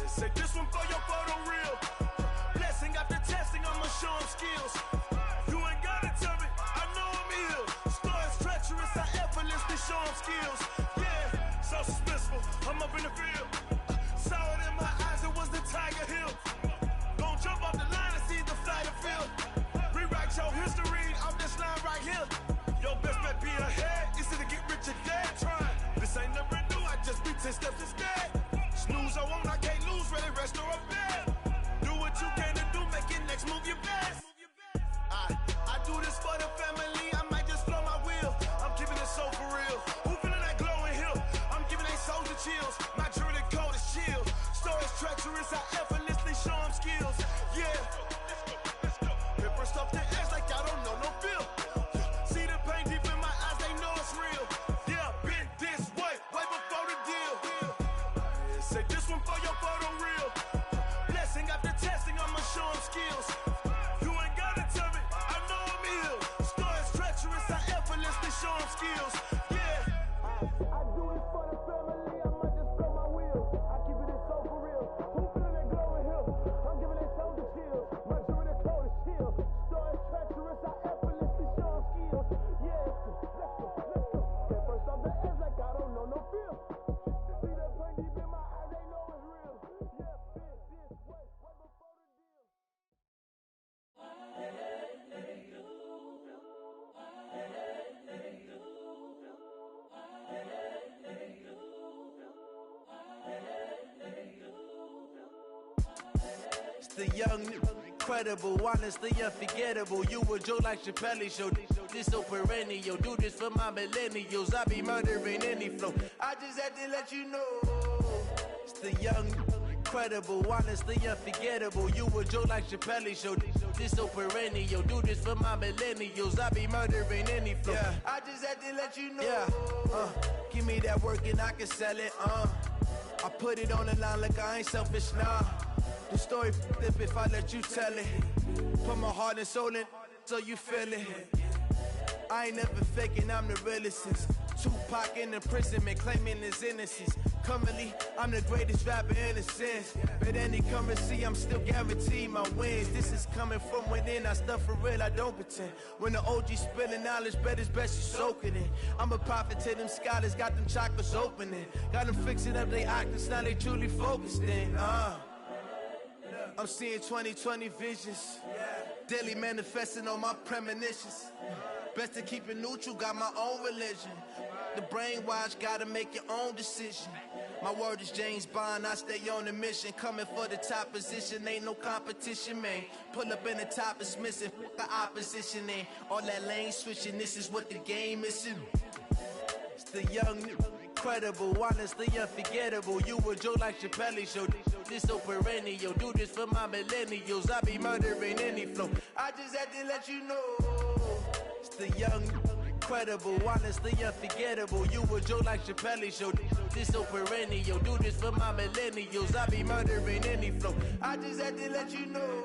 Say this one for your photo real. Blessing after testing, I'ma show them skills. You ain't gotta tell me, I know I'm ill. Stories treacherous, I effortlessly show them skills. Yeah, so suspenseful, I'm up in the field. Saw it in my eyes, it was the Tiger Hill. Gon' jump off the line and see the flight of field. Rewrite your history off this line right here. Your best bet be ahead, easy to get rich or dead trying. This ain't never new, I just be 10 steps instead. Snooze I won't, I can't lose, ready, rest or a bed. Do what you can to do, make your next move your best. I do this for the family, I might just blow my wheel. I'm keeping it so for real. Who feeling that glowing hill? I'm giving they souls the chills. My jewelry code is chill. Stories treacherous, I effortlessly show them skills. Yeah. Paper stuff the edge like I don't know no feel. See the pain deep in my eyes, they know it's real. Yeah, been this way, way before the deal. Say this one for your photo real. Blessing after testing, I'ma show them skills. You ain't gotta tell me, I know I'm ill. Stories treacherous, I effortlessly show them skills. Yeah. I do this for the family, I might just blow my wheel. I keep it so for real. Who feeling that glowing hill? I'm giving they souls the chills. My jewelry code is chill. Stories treacherous, I effortlessly show them skills. Yeah, let's go. Get first off the edge like I don't know no feel. See the pain deep in my eyes, they know it's real. Yeah, been this way, way before the deal. It's the young, incredible, honestly unforgettable. You a Joe like Chappelle show. This so perennial. Do this for my millennials. I be murdering any flow. I just had to let you know. It's the young, incredible, honestly unforgettable. You a Joe like Chappelle show. This so perennial. Do this for my millennials. I be murdering any flow. Yeah. I just had to let you know. Yeah. Give me that work and I can sell it. I put it on the line like I ain't selfish, nah. The story flip if I let you tell it. Put my heart and soul in so you feel it. I ain't never faking, I'm the realest since Tupac in imprisonment, claiming his innocence. Currently, I'm the greatest rapper in a sense. But any currency, I'm still guaranteed my wins. This is coming from within, I stuff for real, I don't pretend. When the OG spilling knowledge, bet it's best you soak it in. I'm a prophet to them scholars, got them chakras opening. Got them fixing up they octaves, now they truly focused in. I'm seeing 2020 visions. Daily manifesting on my premonitions. Best to keep it neutral, got my own religion. The brainwash, gotta make your own decision. My word is James Bond, I stay on the mission. Coming for the top position, ain't no competition, man. Pull up in the top, it's missing, the opposition ain't. All that lane switching, this is what the game is. It's the young, incredible, honestly unforgettable. You a Joe like Chappelle show. This so perennial. Do this for my millennials. I be murdering any flow. I just had to let you know. It's the young, incredible, honestly unforgettable. You a Joe like Chappelle show. This so perennial. Do this for my millennials. I be murdering any flow. I just had to let you know.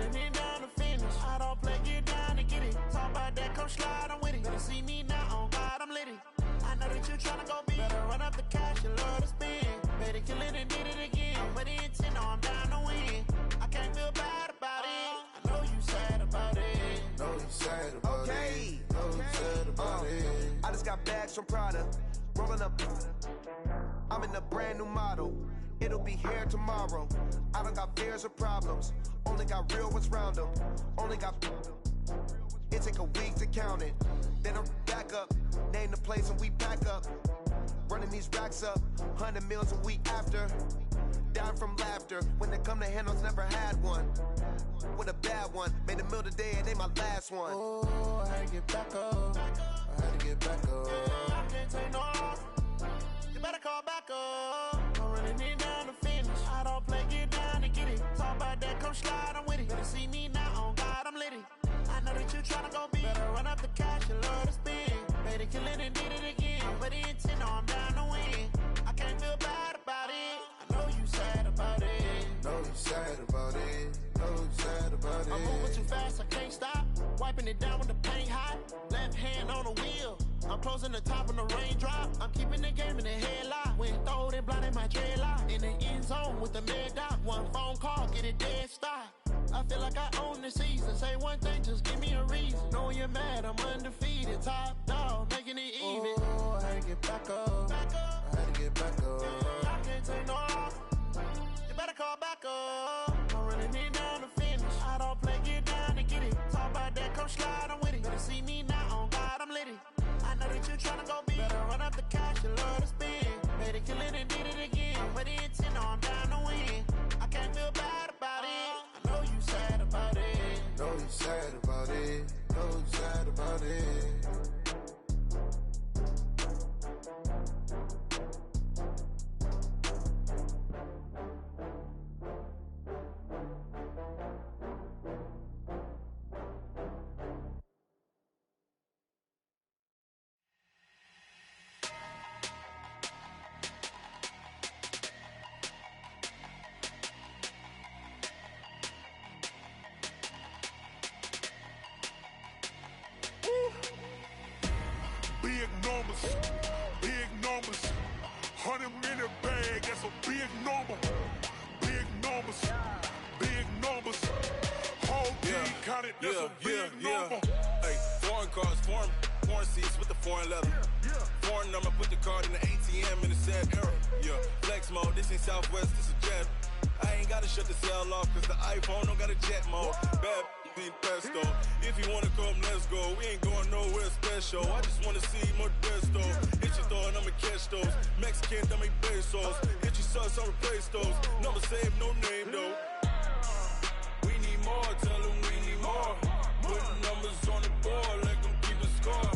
running it down to finish. I don't play, get down to get it. Talk about that, come slide, I'm with it. Better see me now, on God, I'm litty. I know that you tryna go big. Better run up the cash, you love to spend. Better kill it and did it again. But the intent, no, I'm down to win. I can't feel bad about it. I know you sad about it. Know you sad about it. Know you sad about it. I just got bags from Prada. Rolling up. I'm in a brand new model. It'll be here tomorrow. I don't got fears or problems. Only got real ones round them. Only got. It take a week to count it. Then I'm back up. Name the place and we back up. Running these racks up. 100 meals a week after. Down from laughter. When they come to handles, never had one. With a bad one. Made a meal today and they my last one. Oh, I had to get back up. I had to get back up. I can't take no loss. You better call back up. I'm running it down to finish. I don't play, get down to get it. Talk about that, come slide, I'm with it. Better see me now, on God, I'm litty. I know that you tryna go big. Better run up the cash, you love to spend. Better kill it and did it again. But the intent, no, I'm down to win. I can't feel bad about it. I know you sad about it. Know you sad about it. Know you sad about it. I'm moving too fast, I can't stop. Wiping it down with the paint hot. Left hand on the wheel. I'm closing the top of the raindrop. I'm keeping the game in the headlock. When throwed and blinded my dreadlock. In the end zone with the mid dot. One phone call, get it dead stop. I feel like I own the season. Say one thing, just give me a reason. Knowing you're mad, I'm undefeated. Top dog, making it even. Oh, I had to get back up. I had to get back up. I can't take no loss. You better call back up. I'm running it down to finish. I don't play, get down to get it. Talk about that, come slide, I'm with it. Better see me now, on God, I'm litty. I know that you tryna go big. Better run up the cash, you love to spend. Better kill it and did it again. But the intent, no, I'm down to win. I can't feel bad about it. I know you sad about it. Know you sad about it. Know you sad about it. Big numbers, big numbers. 100-minute bag, that's a big number. Big numbers, big numbers. Whole team counted, that's a big number. Hey, foreign cars, foreign seats with the foreign leather. Foreign number, put the card in the ATM in the sad era. Yeah, flex mode, this ain't Southwest, this is jet. I ain't gotta shut the cell off, cause the iPhone don't got a jet mode. Bad pesto. If you wanna come, let's go. We ain't going nowhere special. I just wanna see more desto. Hit your thought, I'ma catch those. Mexican, I make pesos. Hit your sus, I'll replace those. Number saved, no name though. We need more, tell them we need more. Putting numbers on the board, let them keep a score.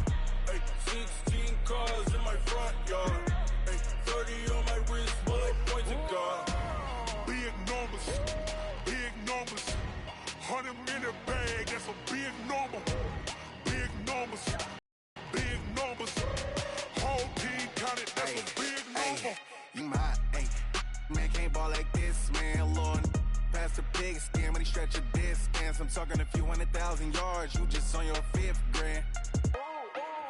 Hey, 16 cars in my front yard. Hey, 30 on my wrist, bullet point to God. Big numbers, big numbers. 100-minute bag, that's a big number. Big numbers, big numbers. Whole team counted, that's a big number. You my, hey, man can't ball like this, man, Lord. Pass the big skin when he stretch a distance. I'm talking a few 100,000 yards, you just on your 5th grand.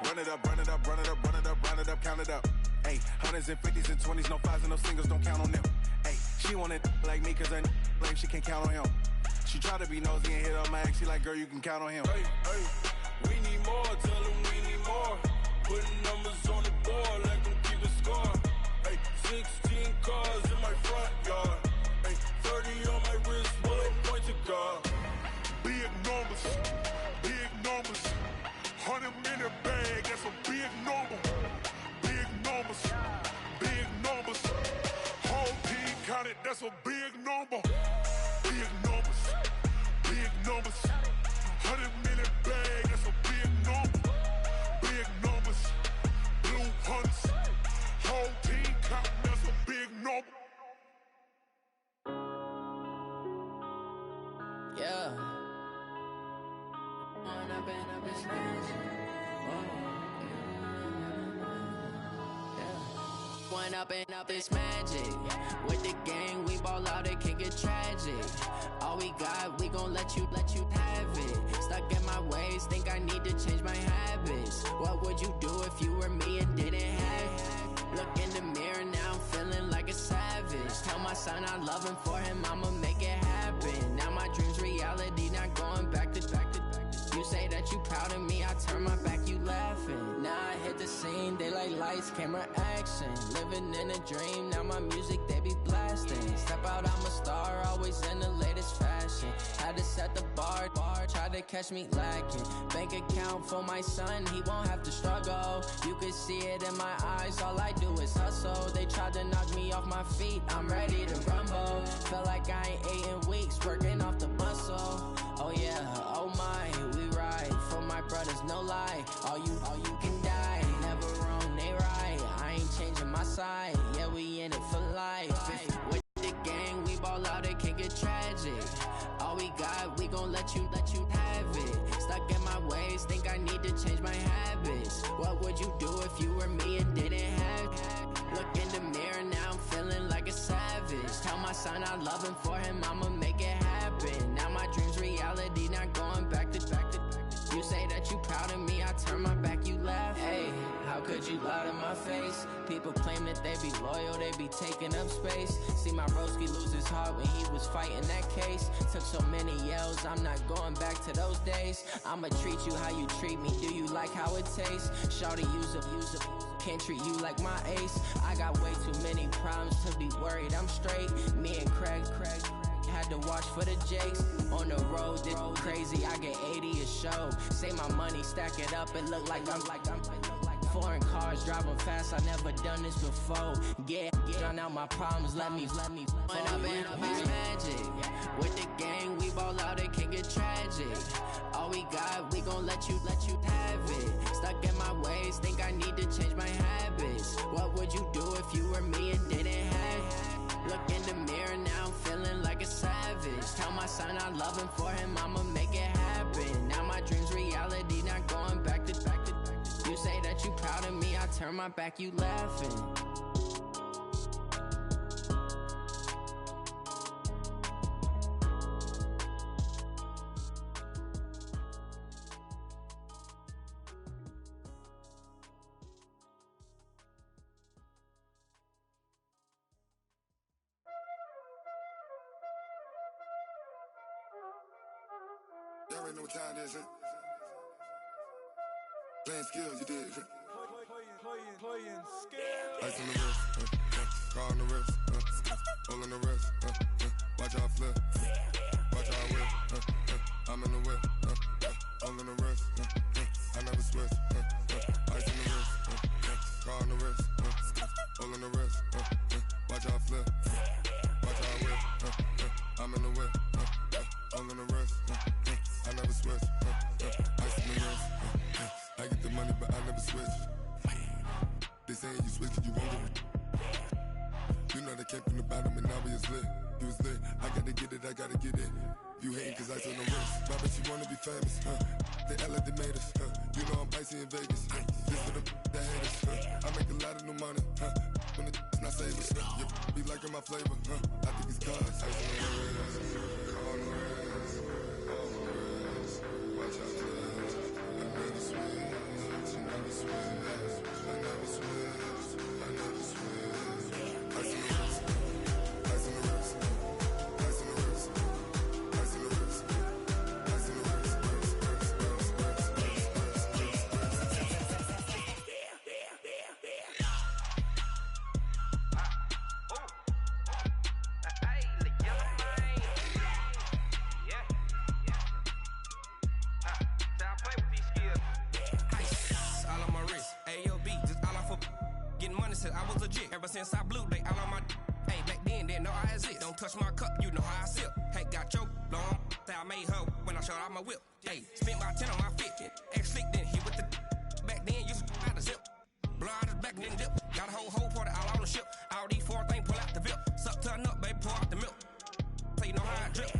Run it up, run it up, run it up, run it up, run it up, count it up. Hey, 100s and 50s and 20s, no 5s and no singles, don't count on them. Hey, she want it like me, cause I like she can't count on him. She try to be nosy and hit up my ex. She like, girl, you can count on him. Hey, hey, we need more, tell them we need more. Putting numbers on the board, let them keep a score. Hey, 16 cars in my front yard. Hey, 30 on my wrist, bullet point to God. Big numbers, big numbers. 100-minute bag, that's a big number. Big numbers, big numbers. Whole team counted, that's a big number. Big numbers, big numbers. 100-minute bag, that's a big number. Big numbers, blue hunts. Whole team count, that's a big number. Yeah. one up and up is magic. With the gang, we ball out, it can get tragic. All we got, we gon' let you have it. Stuck in my ways, think I need to change my habits. What would you do if you were me and didn't have it? Look in the mirror, now I'm feeling like a savage. Tell my son I love him, for him I'ma make it happen. Now my dream's reality, not going back to. You say that you proud of me, I turn my back, you laughing. Now I hit the scene, daylight lights, camera action. Living in a dream, now my music, they be blasting. Step out, I'm a star, always in the latest fashion. Had to set the bar, try to catch me lacking. Bank account for my son, he won't have to struggle. You can see it in my eyes, all I do is hustle. They tried to knock me off my feet, I'm ready to rumble. Felt like I ain't ate in weeks, working off the muscle. Oh yeah, oh my, we ride for my brothers, no lie. All you can die, never wrong, they right. I ain't changing my side, yeah, we in it for life. With the gang, we ball out, it can get tragic. All we got, we gon' let you have it. Stuck in my ways, think I need to change my habits. What would you do if you were me and didn't have it? Look in the mirror, now I'm feeling like a savage. Tell my son I love him, for him I'ma make it happen. Now my dream's reality, not going back to. You say that you proud of me, I turn my back, you laugh. Hey, how could you lie to my face? People claim that they be loyal, they be taking up space. See my broski lose his heart when he was fighting that case. Took so many yells, I'm not going back to those days. I'ma treat you how you treat me, do you like how it tastes? Shawty, use a can't treat you like my ace. I got way too many problems to be worried, I'm straight. Me and Craig had to watch for the Jakes. On the road, this crazy, I get 80 a show. Say my money, stack it up, it look like I'm foreign cars, driving fast, I never done this before. Get drown out my problems, let me one up and up is magic. With the gang, we ball out, it can get tragic. All we got, we gon' let you have it. Stuck in my ways, think I need to change my habits. What would you do if you were me and didn't have it? Look in the mirror, now I'm feeling like a savage. Tell my son I love him, for him I'ma make it happen. Now my dream's reality, not going back to. You say that you proud of me, I turn my back, you laughing. Y'all already know what time it is, huh? Playing skills, you did. Playing skills. Ice on the wrist, car on the wrist, hole in the wrist, watch out flip, watch out whip, I'm in the whip, hole in the wrist, I never switch, ice on the wrist, car on the wrist, hole in the wrist, watch out flip, watch out whip, I'm in the whip, hole in the wrist, I never switch, ice on the wrist, I get the money but I never switch. They saying you switch, you won't get it. You know they came from the bottom and now we is lit. You was lit, I gotta get it, I gotta get it. You hating cause I on the wrist. My bitch, you wanna be famous, They LA, they made us, You know I'm icy in Vegas, This for the that haters, I make a lot of new money, When the not savers, You be liking my flavor, I think it's cause ice on the wrist, on the wrist, on the wrist. Watch out, please. I never switch, I never switch. I never switch, I never switch. Ice in the wrist, ice in the wrist, ice in the wrist, ice in the wrist, ice in the wrist, I was legit ever since I blew they all on my hey back then didn't know I exist. Don't touch my cup, you know how I sip. Hey, got your long I made her when I showed out my whip. Hey, spent about 10 on my fit. Ex slick then hit with the back then used to out the zip. Blow out his back then dip. Got a whole party all on the ship. All these four things pull out the VIP. Suck turn up, baby, pour out the milk. So you know how I drip. I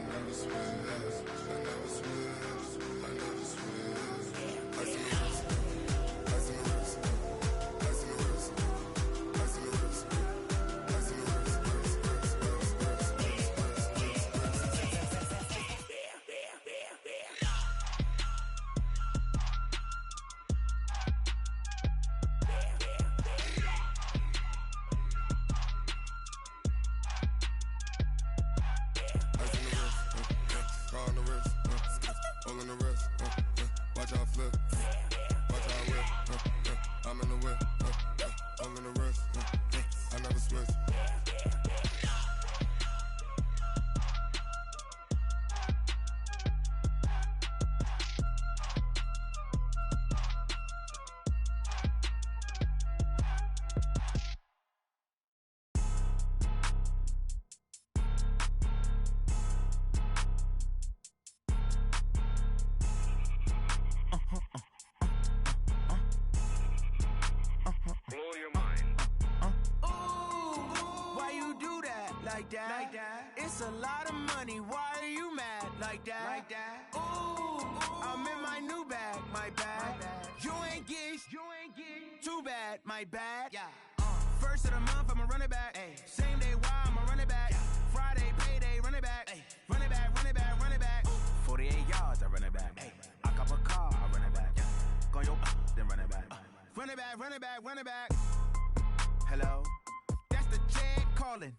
never switch, I never switch. like that. It's a lot of money, why are you mad like that? Ooh, I'm in my new bag, my bad. You ain't get too bad, my bad. First of the month, I'ma run it back. Same day, why I'ma run it back. Friday, payday, run it back. Run it back, run it back, run it back. 48 yards, I run it back. I cop a car, I run it back. Go your then run it back. Run it back, run it back, run it back. Hello, that's the jag calling.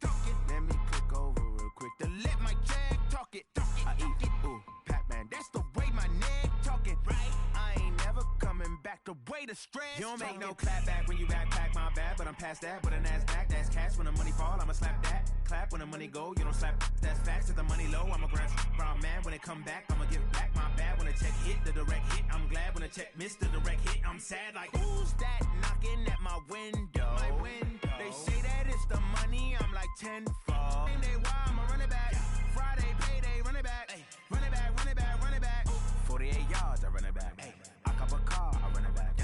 Let me click over real quick to let my jag talk it. I eat it, ooh, Pac-Man. That's the way my neck talking. Right, I ain't never coming back. The way the stress. You don't make no clap back when you backpack, my bad. But I'm past that with a NASDAQ. That's cash when the money fall. I'ma slap that. Clap when the money go. You don't slap. That's facts. If the money low, I'ma grab brown man. When it come back, I'ma give back my bad. When the check hit, the direct hit. I'm glad when the check missed the direct hit. I'm sad like who's that knocking at my window? My window. They say that it's the money. I'm like tenfold. Same day, why I'ma run it back. Friday, payday, run it back. Run it back, run it back, run it back. 48 yards, I run it back. I cop a car, I run it back.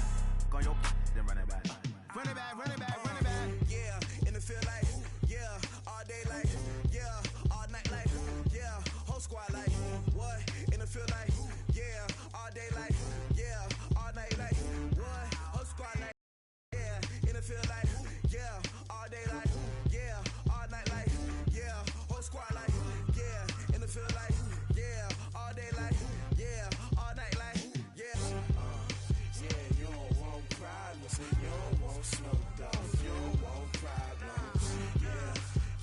Go your then run it back. Run it back, run it back, run it back. Yeah, in the field like, yeah, all day like, yeah, all night like, yeah, whole squad like, what? In the field like, yeah, all day like, yeah, all night like, what? Whole squad like, yeah, in the field like, yeah, all day like, yeah, all night like, yeah, whole squad like, yeah, in the field like, yeah, all day like, yeah, all night like, yeah. Yeah, you don't want problems, you don't want smoke dogs, you don't want problems.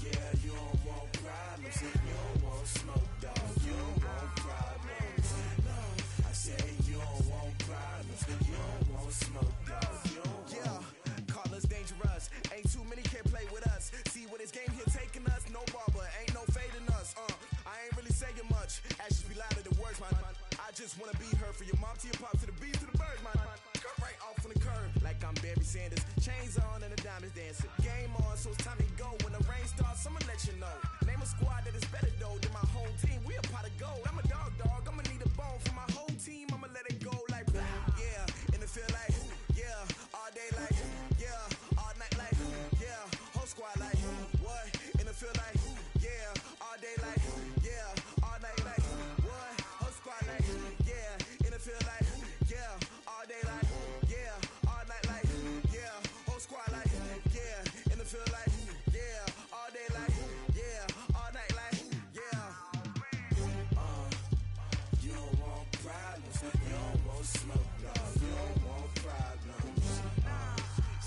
Yeah, you don't want problems, you don't want smoke dogs, you don't want problems. No, I say you don't want problems, you don't want smoke dogs, you don't want. Yeah, call us dangerous. Ain't too many can play with us. See what this game here taking us. No barber, ain't no fading us. I ain't really saying much. Actions be louder than words, man. I just wanna be heard from your mom to your pop to the beat to the birds, man. Cut right off on the curb, like I'm Barry Sanders. Chains on and the diamonds dancing. Game on, so it's time to go. When the rain starts, I'ma let you know. Name a squad that is better though than my home team. We a pot of gold. I'm a dog. I'ma need a bone for my whole team. I'ma let it go like yeah. In the field like yeah, all day like yeah, all night like yeah, whole squad like what? In the field like yeah, all day like yeah, all night like what? Whole squad like yeah, in the field like yeah, all day like yeah, all night like yeah, whole squad like yeah, in the field like yeah, all day like yeah, all night like yeah. You don't want problems, you don't want smoke dogs, you don't want problems.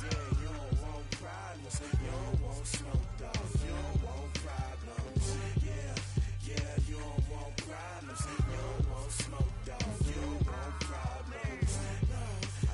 Yeah, you don't want problems, you don't want smoke dogs, you don't want problems. Yeah, you don't want problems, you don't want smoke dogs, you don't want problems. No,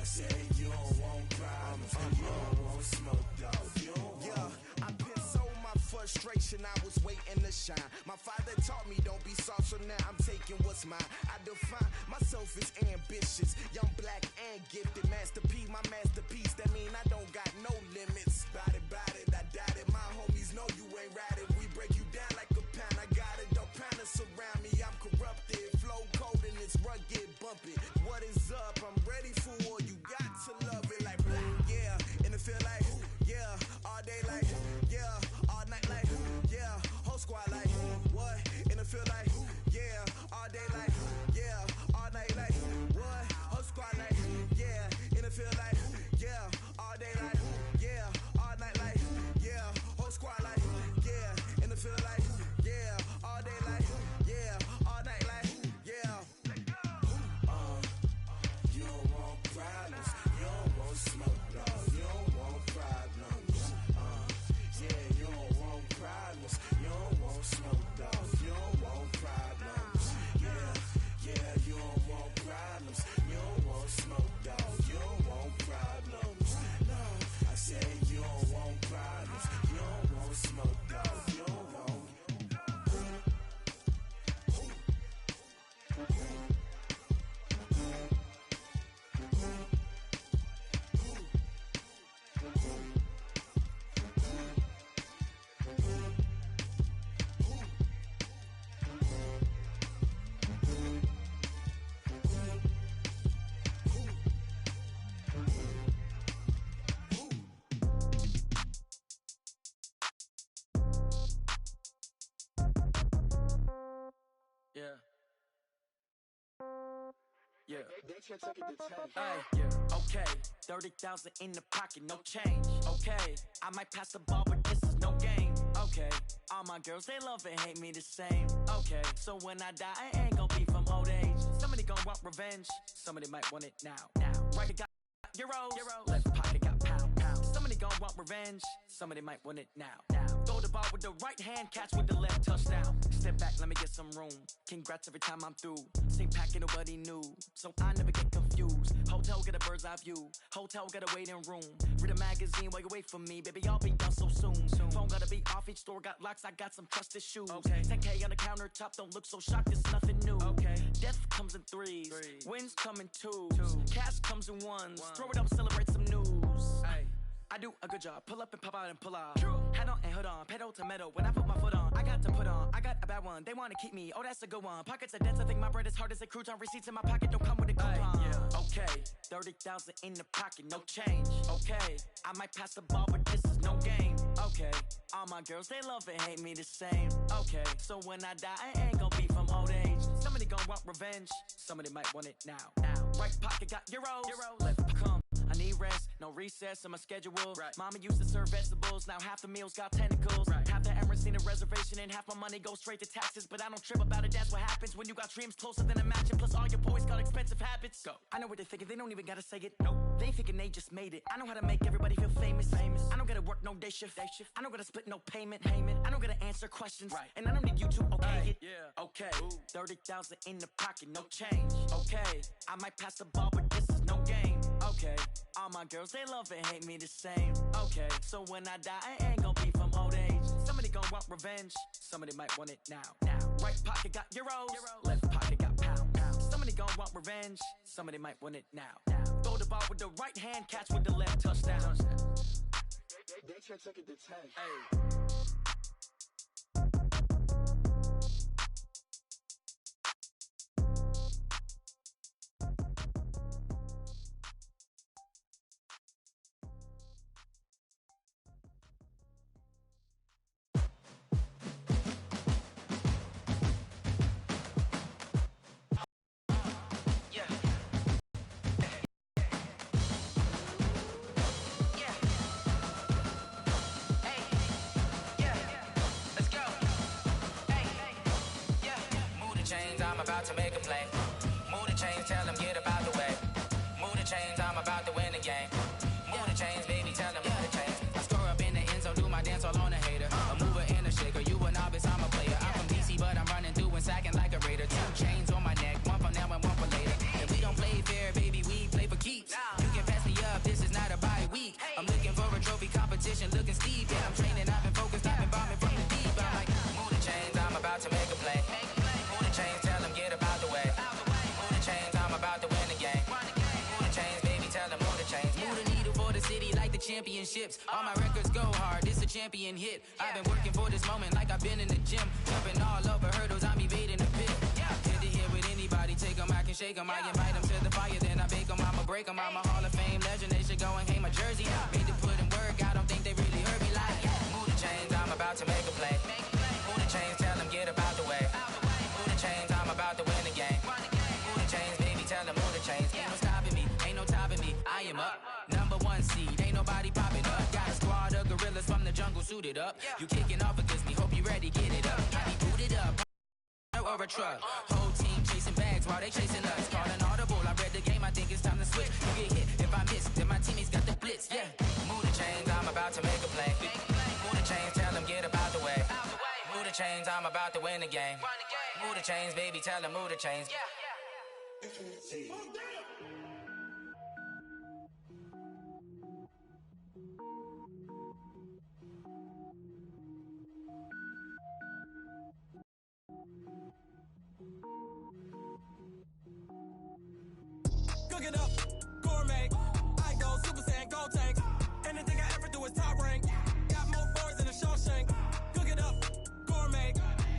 I say you don't want problems, you don't want smoke dogs, you don't want. Yeah, I've been so my frustration, I was waiting to shine. My father taught me don't be soft, so now I'm taking what's mine. I define myself as ambitious, young, black, and gifted. Master P, my masterpiece, that mean I don't got no limits. Bout it, I doubt it. My homies know you ain't ratted. We break you down like a pound. I got it, don't pound us around me. I'm corrupted, flow cold and it's rugged, bumpy. What is up? I'm ready for war. You got to love it like black. Yeah, in the field like yeah, all day like yeah, all night like yeah, whole squad like what? In the field like yeah, all day like yeah, all night like what? Whole squad like yeah, in the field like yeah, all day like yeah, all night like yeah, whole squad like yeah, in the field like yeah, all day like yeah, all night like yeah. You don't want problems, you don't want smoke dogs, you don't want problems. Yeah, you don't want problems, you don't want smoke dogs, you don't want problems. Yeah. Okay. 30,000 in the pocket, no change. Okay. I might pass the ball, but this is no game. Okay. All my girls, they love and hate me the same. Okay. So when I die, I ain't gonna be from old age. Somebody gonna want revenge. Somebody might want it now. Right, got Euros. Left pocket got pound. Somebody gon' want revenge. Somebody might want it now. Throw the ball with the right hand, catch with the left, touchdown. Step back, let me get some room. Congrats every time I'm through. Same packet, nobody knew, so I never get confused. Hotel get a bird's eye view. Hotel get a waiting room. Read a magazine while you wait for me, baby. I'll be done so soon. Phone gotta be off, each store got locks. I got some trusted shoes. Okay. 10K on the countertop, don't look so shocked. It's nothing new. Okay. Death comes in threes. Wins come in twos. Cash comes in ones. Throw it up, celebrate some news. Ay. I do a good job, pull up and pop out and pull out. Head on and hood on, pedal to metal. When I put my foot on, I got to put on. I got a bad one, they wanna keep me. Oh, that's a good one. Pockets are dense, I think my bread is hard as a crouton. Receipts in my pocket don't come with a coupon. Okay, 30,000 in the pocket, no change. Okay, I might pass the ball, but this is no game. Okay, all my girls, they love and hate me the same. Okay, so when I die, I ain't gonna be from old age. Somebody gonna want revenge. Somebody might want it now. Right pocket got Euros. Left come. I need rest, no recess in my schedule. Right. Mama used to serve vegetables, now half the meals got tentacles. Right. Half the Emirates need a reservation and half my money goes straight to taxes. But I don't trip about it, that's what happens when you got dreams closer than a match. And plus all your boys got expensive habits. Go. I know what they're thinking, they don't even gotta say it. Nope. They ain't thinking they just made it. I know how to make everybody feel famous. I don't gotta work no day shift. I don't gotta split no payment. I don't gotta answer questions. Right. And I don't need you to okay it. Yeah. Okay. 30,000 in the pocket, no change. Okay. I might pass the ball, but this is no game. Okay. All my girls, they love and hate me the same. Okay, so when I die, I ain't gonna be from old age. Somebody gon' want revenge. Somebody might want it now. Right pocket got Euros. Left pocket got pound. Somebody gon' want revenge. Somebody might want it now. Throw the ball with the right hand, catch with the left, touchdown. They took it to 10. I'm about to make a play. Move the chains, tell them get up out the way. Move the chains, I'm about to win the game. Move the chains, baby, tell them move the chains. I score up in the end zone, do my dance all on a hater. A mover and a shaker, you a novice, I'm a player. I'm from DC, but I'm running through and sacking like a raider. 2 chains on my neck, one for now and one for later. And we don't play fair, baby, we play for keeps. You can pass me up, this is not a bye week. I'm looking for a trophy competition, looking steep. Yeah, I'm training, I've been focused, I've been bombing from the deep. I'm like, move the chains, I'm about to make a play. Move the chains, tell them get up out the way. Move the chains, I'm about to win the game. Move the chains, baby, tell them move the chains. Move the needle for the city like the championships. All my records go hard, this a champion hit. I've been working for this moment like I've been in the gym. Jumping all over hurdles, I'm evading the pit. Hit it here with anybody, take them, I can shake them. I invite them to the fire, then I bake them, I'ma break them. I'm a Hall of Fame legend, they should go and hang my jersey. Made to put in work, I don't think they really heard me like. Move the chains, I'm about to make a play. Move the chains, tell them get up out the way. Move the chains, I'm about to win the game. Move the chains, baby, tell them move the chains. Ain't no stopping me, ain't no topping me. I am up, number 1 seed, ain't nobody popping up. Got a squad of gorillas from the jungle suited up. You kicking off against me, hope you ready, get it up. I be booted up, or a truck. Whole team chasing bags while they chasing us. Calling audible, I read the game, I think it's time to switch. You get hit, if I miss, then my teammates got the blitz, yeah. Move the chains, I'm about to make a play. Move the chains, tell them get up out the way. Move the chains, I'm about to win the game. Move the chains, baby, tell them move the chains. Cook it up, gourmet. I go Super Saiyan, go tank. Anything I ever do is top rank. Got more boards than a Shawshank. Cook it up, gourmet.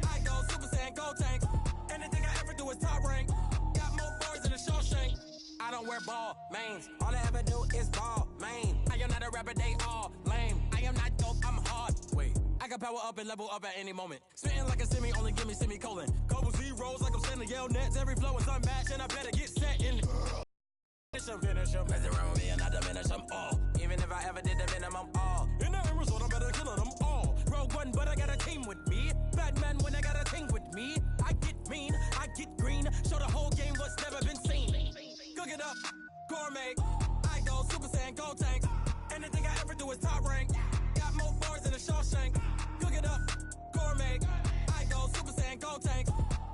I go Super Saiyan, go tank. Anything I ever do is top rank. Got more boards than a Shawshank. I don't wear ball mains. All I ever do is ball main. I am not a rapper, they all lame. I am not dope, I'm hard. Wait, I can power up and level up at any moment. Spitting like a semi, only give me semicolon. Couple 0 froze like I'm sending yell nets. Every flow is unmatched, and I better get set in. Finish 'em. Mess around with me and I diminish them all. Even if I ever did the minimum all. In the end result, I'm better killing them all. Rogue One, but I got a team with me. Batman when I got a team with me. I get mean, I get green. Show the whole game what's never been seen. Cook it up, gourmet. I go Super Saiyan, Gold Tank. Anything I ever do is top rank. Got more bars than a Shawshank. Cook it up, gourmet. I go Super Saiyan, Gold Tank.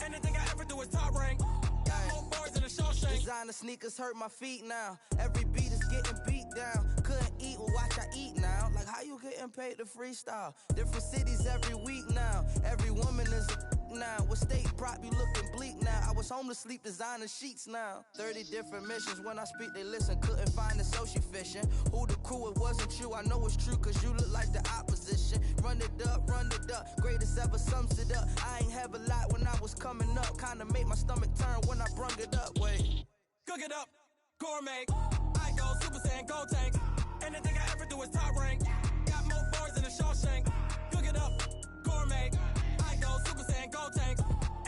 Anything I ever do is top rank. Got more bars than a Shawshank. Designer sneakers hurt my feet now. Every beat is getting beat down. Couldn't eat, well watch I eat now. Like how you getting paid to freestyle? Different cities every week now. Every woman is a now. What state prop you looking bleak now? I was home to sleep designer sheets now. 30 different missions. When I speak they listen. Couldn't find it, so she fishing. Who the crew? It wasn't you. I know it's true cause you look like the opposition. Run it up, run it up. Greatest ever sums it up. I ain't have a lot when I was coming up. Kinda made my stomach turn when I brung it up. Wait. Cook it up, gourmet. I go Super Saiyan, Gold Tank. Anything I ever do is top rank. Got more bars than a Shawshank. Cook it up, gourmet. I go Super Saiyan, Gold Tank.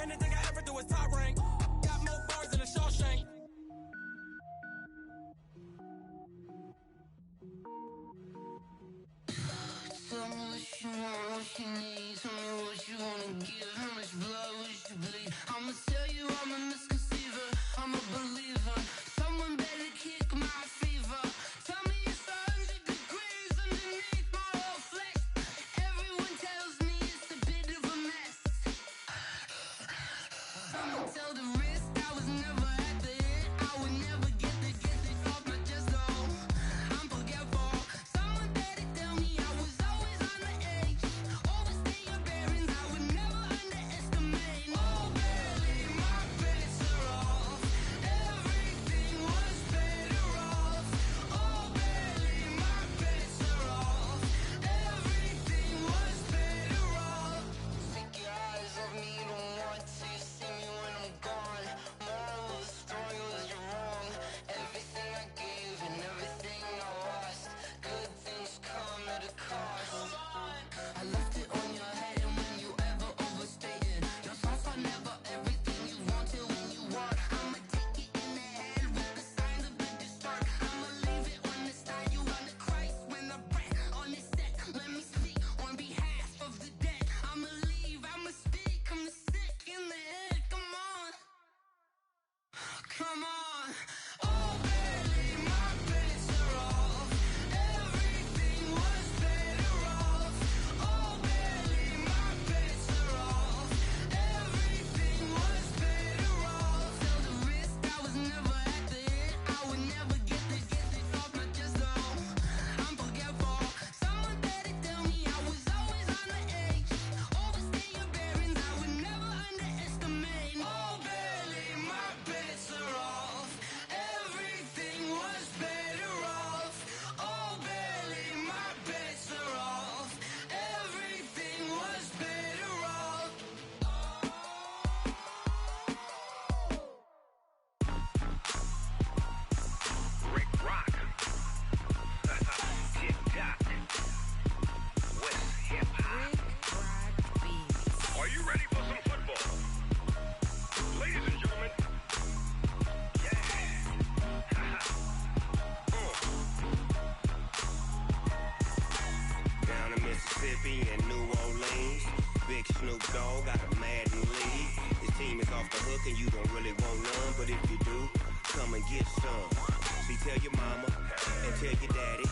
Anything I ever do is top rank. Got more bars than a Shawshank. Tell me what you want, what you need. Tell me what you wanna give. How much blood would you bleed? I'ma tell you I'm a misconceiver. I'm a believer. Someone better kick my fever. Tell me it's 100 degrees underneath my whole flesh. Everyone tells me it's a bit of a mess. I'ma tell the risk I was never at the end. I would never get this off my chest though. I'm forgetful. Someone better tell me I was always on the edge. Overstay your bearings, I would never underestimate. Oh barely, my bets are off. Everything was better off. Oh barely, my bets are off. Everything was better off. Take your eyes off me, don't want to see me when I'm gone. Moral of the story was you're wrong. Everything I gave and everything I lost. Good things come at a cost. I left it on your head, and when you ever overstay it, your thoughts are never everything you wanted when you want. I'ma take it in the head with the signs of the distort. I'ma leave it on the side. You run the Christ when the breath on the set. Let me speak on behalf of the dead. I'ma leave, I'ma speak. I'm sick in the head. Come on, come on. Oh, barely, my bets are off. Everything was better off. Oh, barely, my bets are off. Everything was better off. Tell the risk I was never at the end. I would never get this off my chest though. I'm forgetful. Someone better tell me I was always on the edge. Overstay your bearings, I would never underestimate. Oh, barely, my bets are off. Everything was better off. Oh, barely, my bets are off. Everything was better off. Rick Rock. Tick-tock. West hip-hop. Are you ready for some football? Ladies and gentlemen. Yeah. Down in Mississippi and New Orleans, Big Snoop Dogg got a Madden league. His team is off the hook and you don't really want none, but if you do, come and get some. See, tell your mama and tell your daddy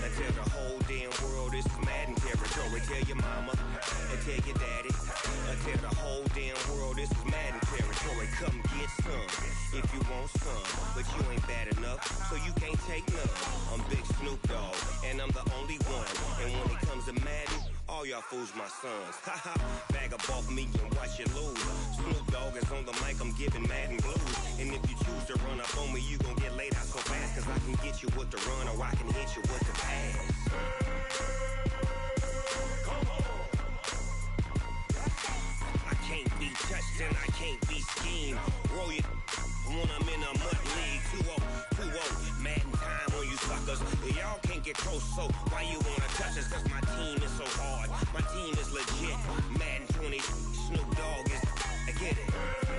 and tell the whole damn world this is Madden territory. Tell your mama and tell your daddy and tell the whole damn world this is Madden territory. Come get some if you want some, but you ain't bad enough, so you can't take none. I'm Big Snoop Dogg and I'm the only one. And when it comes to Madden, all y'all fools my sons. Haha, bag up off me and watch you lose. Snoop Dogg is on the mic, I'm giving Madden blues. And if you choose to run up on me, you gon' get laid out so fast. Cause I can get you with the run or I can hit you with the pass. I can't be touched and I can't be schemed. Roll you when I'm in a mud league. 2-0, Madden time on you suckers. Y'all can't get close, so why you wanna touch us? Cause my team is so hard. My team is legit. Madden 20, Snoop Dogg is, I get it.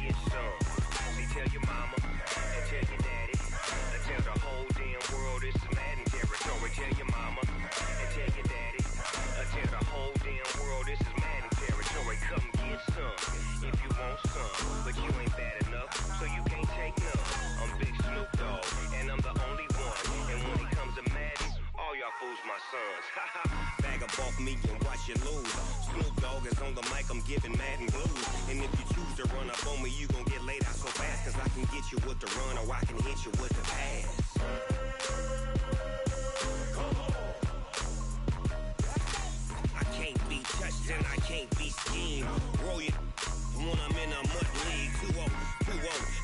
get some. See, tell your mama and tell your daddy. And tell the whole damn world this is Madden territory. Tell your mama and tell your daddy. And tell the whole damn world this is Madden territory. Come get some if you want some. But you ain't bad enough, so you can't take none. I'm Big Snoop Dogg, and I'm the only one. And when it comes to Madden, all y'all fools my sons. Bag up off me and watch you lose. Snoop Dogg is on the mic, I'm giving Madden blues. And if you choose to run up on me, you gon' get laid out so fast. Cause I can get you with the run or I can hit you with the pass. I can't be touched and I can't be schemed. Roll you when I'm in a mud league. 2-0,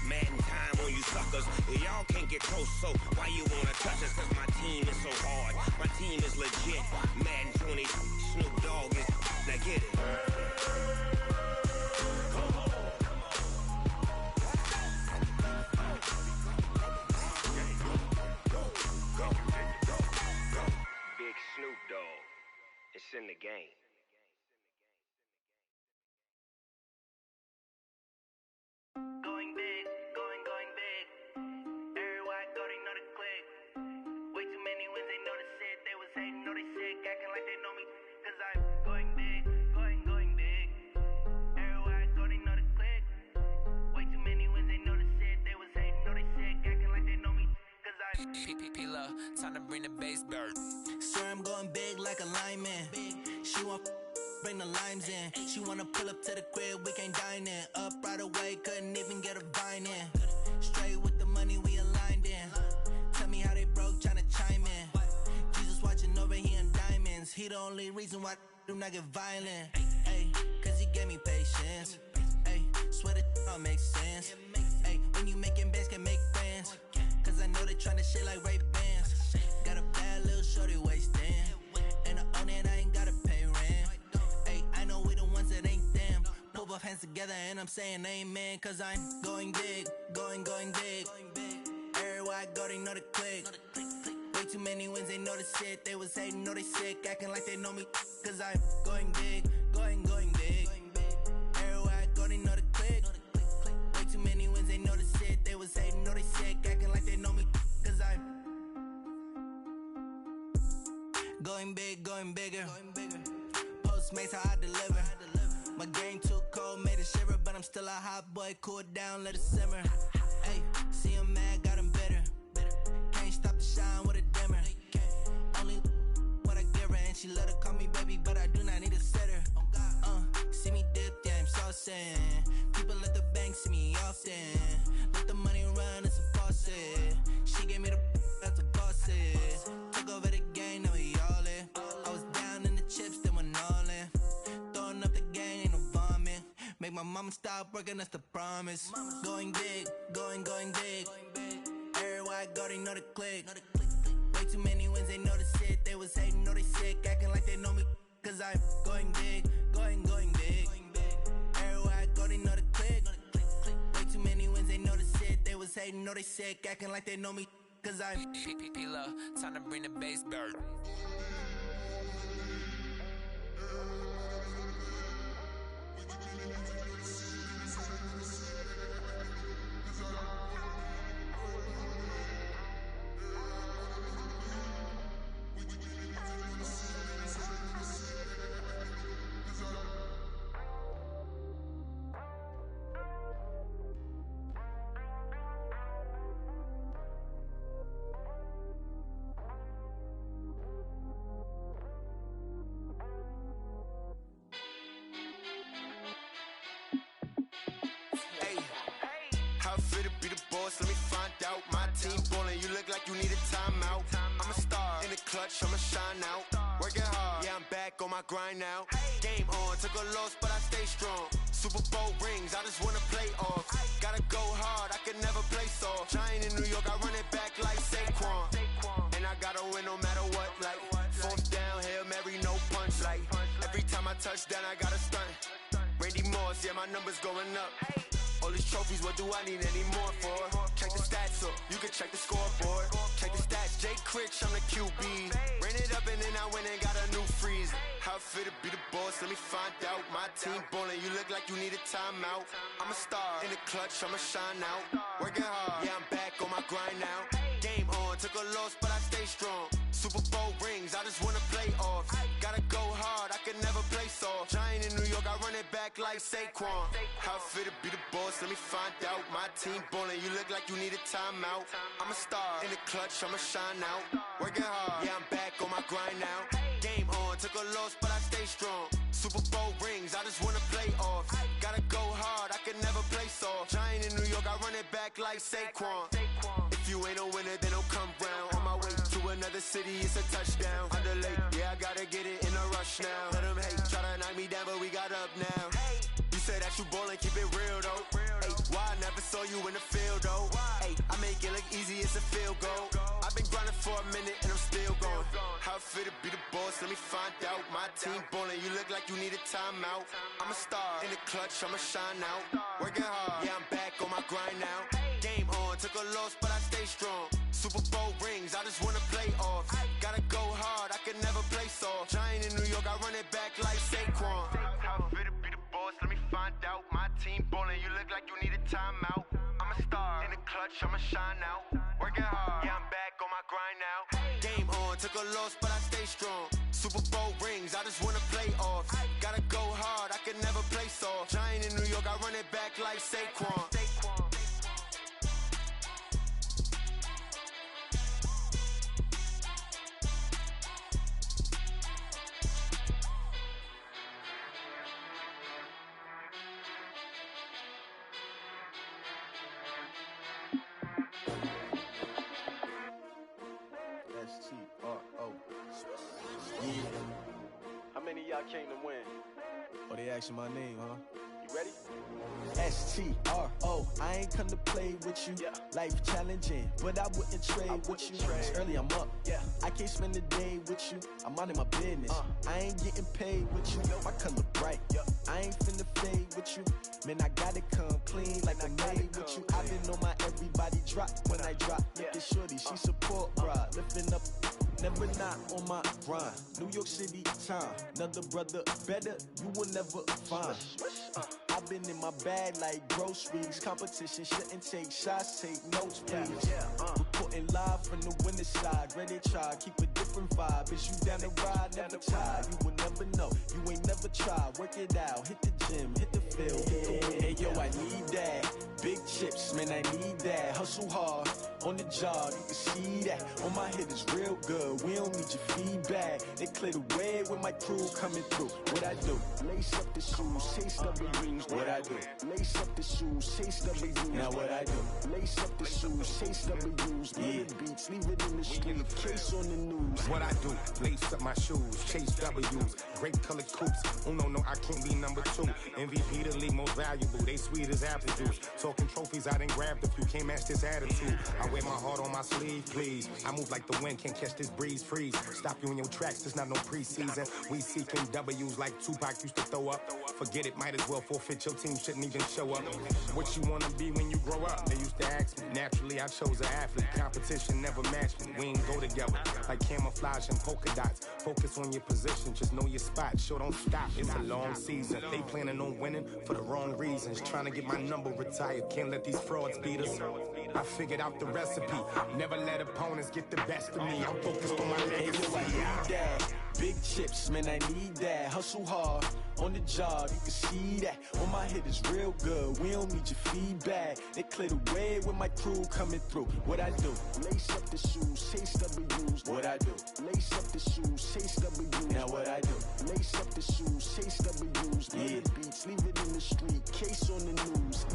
Madden time on you suckers. Y'all can't get close, so why you wanna touch us? Cause my team is so hard, my team is legit. Madden 20, Snoop Dogg is, now get it. Big Snoop Dogg, it's in the game. Going big, going big. Everywhere I go, they know the click. Way too many wins, they know the shit. They was hating, know they sick, acting like they know me. Cause I'm going big, going big. Everywhere I go, they know the click. Way too many wins, they know the shit. They was hating, know they sick, acting like they know me. Cause I'm P-P-P-Love, time to bring the bass bird. Swear I'm going big like a lineman. She want bring the limes in. She wanna pull up to the crib, we can't dine in. Up right away, couldn't even get a vine in. Straight with the money, we aligned in. Tell me how they broke, tryna chime in. Jesus watching over here in diamonds. He the only reason why do not get violent. Ay, cause he gave me patience. Ay, swear that all makes sense. Ay, when you making bands, can make friends. Cause I know they tryna shit like Ray Bans. Got a bad little shorty wasting. And I own it, I ain't gotta pay rent. Ay, I know we the ones that ain't them. Pull both hands together and I'm saying amen. Cause I'm going big, going big. Everywhere I go, they know the click. Way too many wins, they know the shit. They was hating, know they sick, acting like they know me. Cause I'm going big, going big. Everywhere I go, they know the click. Way too many wins, they know the shit. They was hating, know they sick, acting like they know me. Cause I'm going big, going bigger. Postmates how I deliver. My game too cold, made it shiver. But I'm still a hot boy, cool it down, let it simmer. Hey, see him mad, got him bitter. Can't stop the shine with a dimmer. Only what I give her, and she let her call me baby, but I do not need a sitter. See me dip, yeah, I'm saucing. People at the bank see me often. Let the money run, it's a faucet. She gave me the that's a boss it. Took over the game, now we all in. I was down in the chips, then went all in. Throwing up the gang, ain't no vomit. Make my mama stop working, that's the promise. Going big, going big. Everywhere I go, they know the click. Way too many wins, they know the shit. They was hating, know they sick, acting like they know me. Cause I'm going big, going big. Everywhere I go, they know the click. Way too many wins, they know the shit. They was hating, know they sick, acting like they know me. Cause I'm P-P-P-Love, time to bring the bass bird. Let me find out. My team ballin', you look like you need a timeout. I'm a star in the clutch, I'ma shine out. Working hard, yeah, I'm back on my grind now. Game on, took a loss, but I stay strong. Super Bowl rings, I just wanna play off. Gotta go hard, I can never play soft. Giant in New York, I run it back like Saquon. And I gotta win no matter what, like fourth down, Hail Mary, no punch. Like every time I touch down, I gotta stunt. Randy Moss, yeah, my numbers going up. All these trophies, what do I need any more for? Check the stats up, you can check the scoreboard. Check the stats, Jay Critch, I'm the QB. Ran it up and then I went and got a new freezer. How it feel to be the boss, let me find out. My team ballin', you look like you need a timeout. I'm a star in the clutch, I'ma shine out. Working hard, yeah, I'm back on my grind now. Game on, took a loss, but I stay strong. Super Bowl rings, I just wanna play off. Gotta go hard, I can never play soft. Giant in New York, I run it back like Saquon. How it feel to be the boss, let me find out. My team ballin', you look like you need a timeout. I'm a star in the clutch, I'ma shine out. Working hard, yeah, I'm back on my grind now. Game on, took a loss, but I stay strong. Super Bowl rings, I just wanna play off. Gotta go hard, I can never play soft. Giant in New York, I run it back like Saquon. If you ain't a winner, then don't come round. On my way to another city, it's a touchdown. Underlay, yeah, I gotta get it in a rush now. Let them hate, try to knock me down, but we got up now. You said that you ballin', keep it real though. Ay, why I never saw you in the field though? Ay, I make it look easy, it's a field goal. I've been grinding for a minute and I'm still going. How it feel to be the boss, let me find out. My team ballin', you look like you need a timeout. I'm a star in the clutch, I'ma shine out. Working hard, yeah, I'm back on my grind now. Game on, took a loss, but I stay strong. Super Bowl rings, I just wanna play off. Gotta go hard, I can never play soft. Giant in New York, I run it back like Saquon. How it feel to be the boss, let me find out. My team ballin', you look like you need a timeout. I'm a star in the clutch, I'ma shine out. Working hard, yeah, I'm back on my grind now. Game on, took a loss, but I stay strong. Super Bowl rings, I just wanna play off. Gotta go hard, I can never play soft. Giant in New York, I run it back like Saquon. S-T-R-O. Yeah. How many of y'all came to win? Oh, they asking my name, huh? You ready? S-T-R-O. I ain't come to play with you. Yeah. Life challenging, but I wouldn't trade with you. It's early, I'm up. Yeah. I can't spend the day with you. I'm minding my business. I ain't getting paid with you. My color bright. I ain't finna fade with you. Man, I gotta come clean like I made with you. I've been on my everybody drop when I drop. Look at shorty, she support, bruh. Lifting up, never not on my grind. New York City time. Another brother better, you will never find. I've been in my bag like groceries. Competition shouldn't take shots, take notes, please. Reporting live from the winter side. Ready to try, keep a different vibe. Is you down the ride, never tired. You will never know, you ain't never tried. Work it out, hit the gym, hit the field, hit the wind. Hey yo, I need that. Big chips, man, I need that. Hustle hard, on the job, you can see that. On my head is real good, we don't need your feedback. They clear the way with my crew coming through. What I do? Lace up the shoes, chase W's. What I do? Lace up the shoes, chase W's. Now what I do? Lace up the shoes, chase W's. Yeah. Beats, leave it in the street, case on the news. What I do? Lace up my shoes, chase W's. Great colored coops. Oh no, I can't be number 2. MVP the league most valuable. They sweet as apple juice. Talking trophies, I done grabbed a few. Can't match this attitude. I wear my heart on my sleeve, please. I move like the wind, can't catch this breeze, freeze. Stop you in your tracks, there's not no preseason. We seeking W's like Tupac used to throw up. Forget it, might as well forfeit. Your team shouldn't even show up. What you wanna be when you grow up? They used to ask me. Naturally, I chose an athlete. Competition never matched me. We ain't go together like camouflage and polka dots. Focus on your position, just know your spot. Sure, don't stop. It's a long season. They planning on winning for the wrong reasons. Trying to get my number retired. Can't let these frauds beat us. I figured out the recipe. Never let opponents get the best of me. I'm focused on my legacy. I need that. Big chips, man, I need that. Hustle hard, on the job, you can see that. On my head is real good, we don't need your feedback. They clear the way with my crew coming through. What I do? Lace up the shoes, chase W's. What I do? Lace up the shoes, chase W's. Now what I do? Lace up the shoes, chase W's. Yeah. Beats, leave it in the street, case on the news.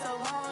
so long.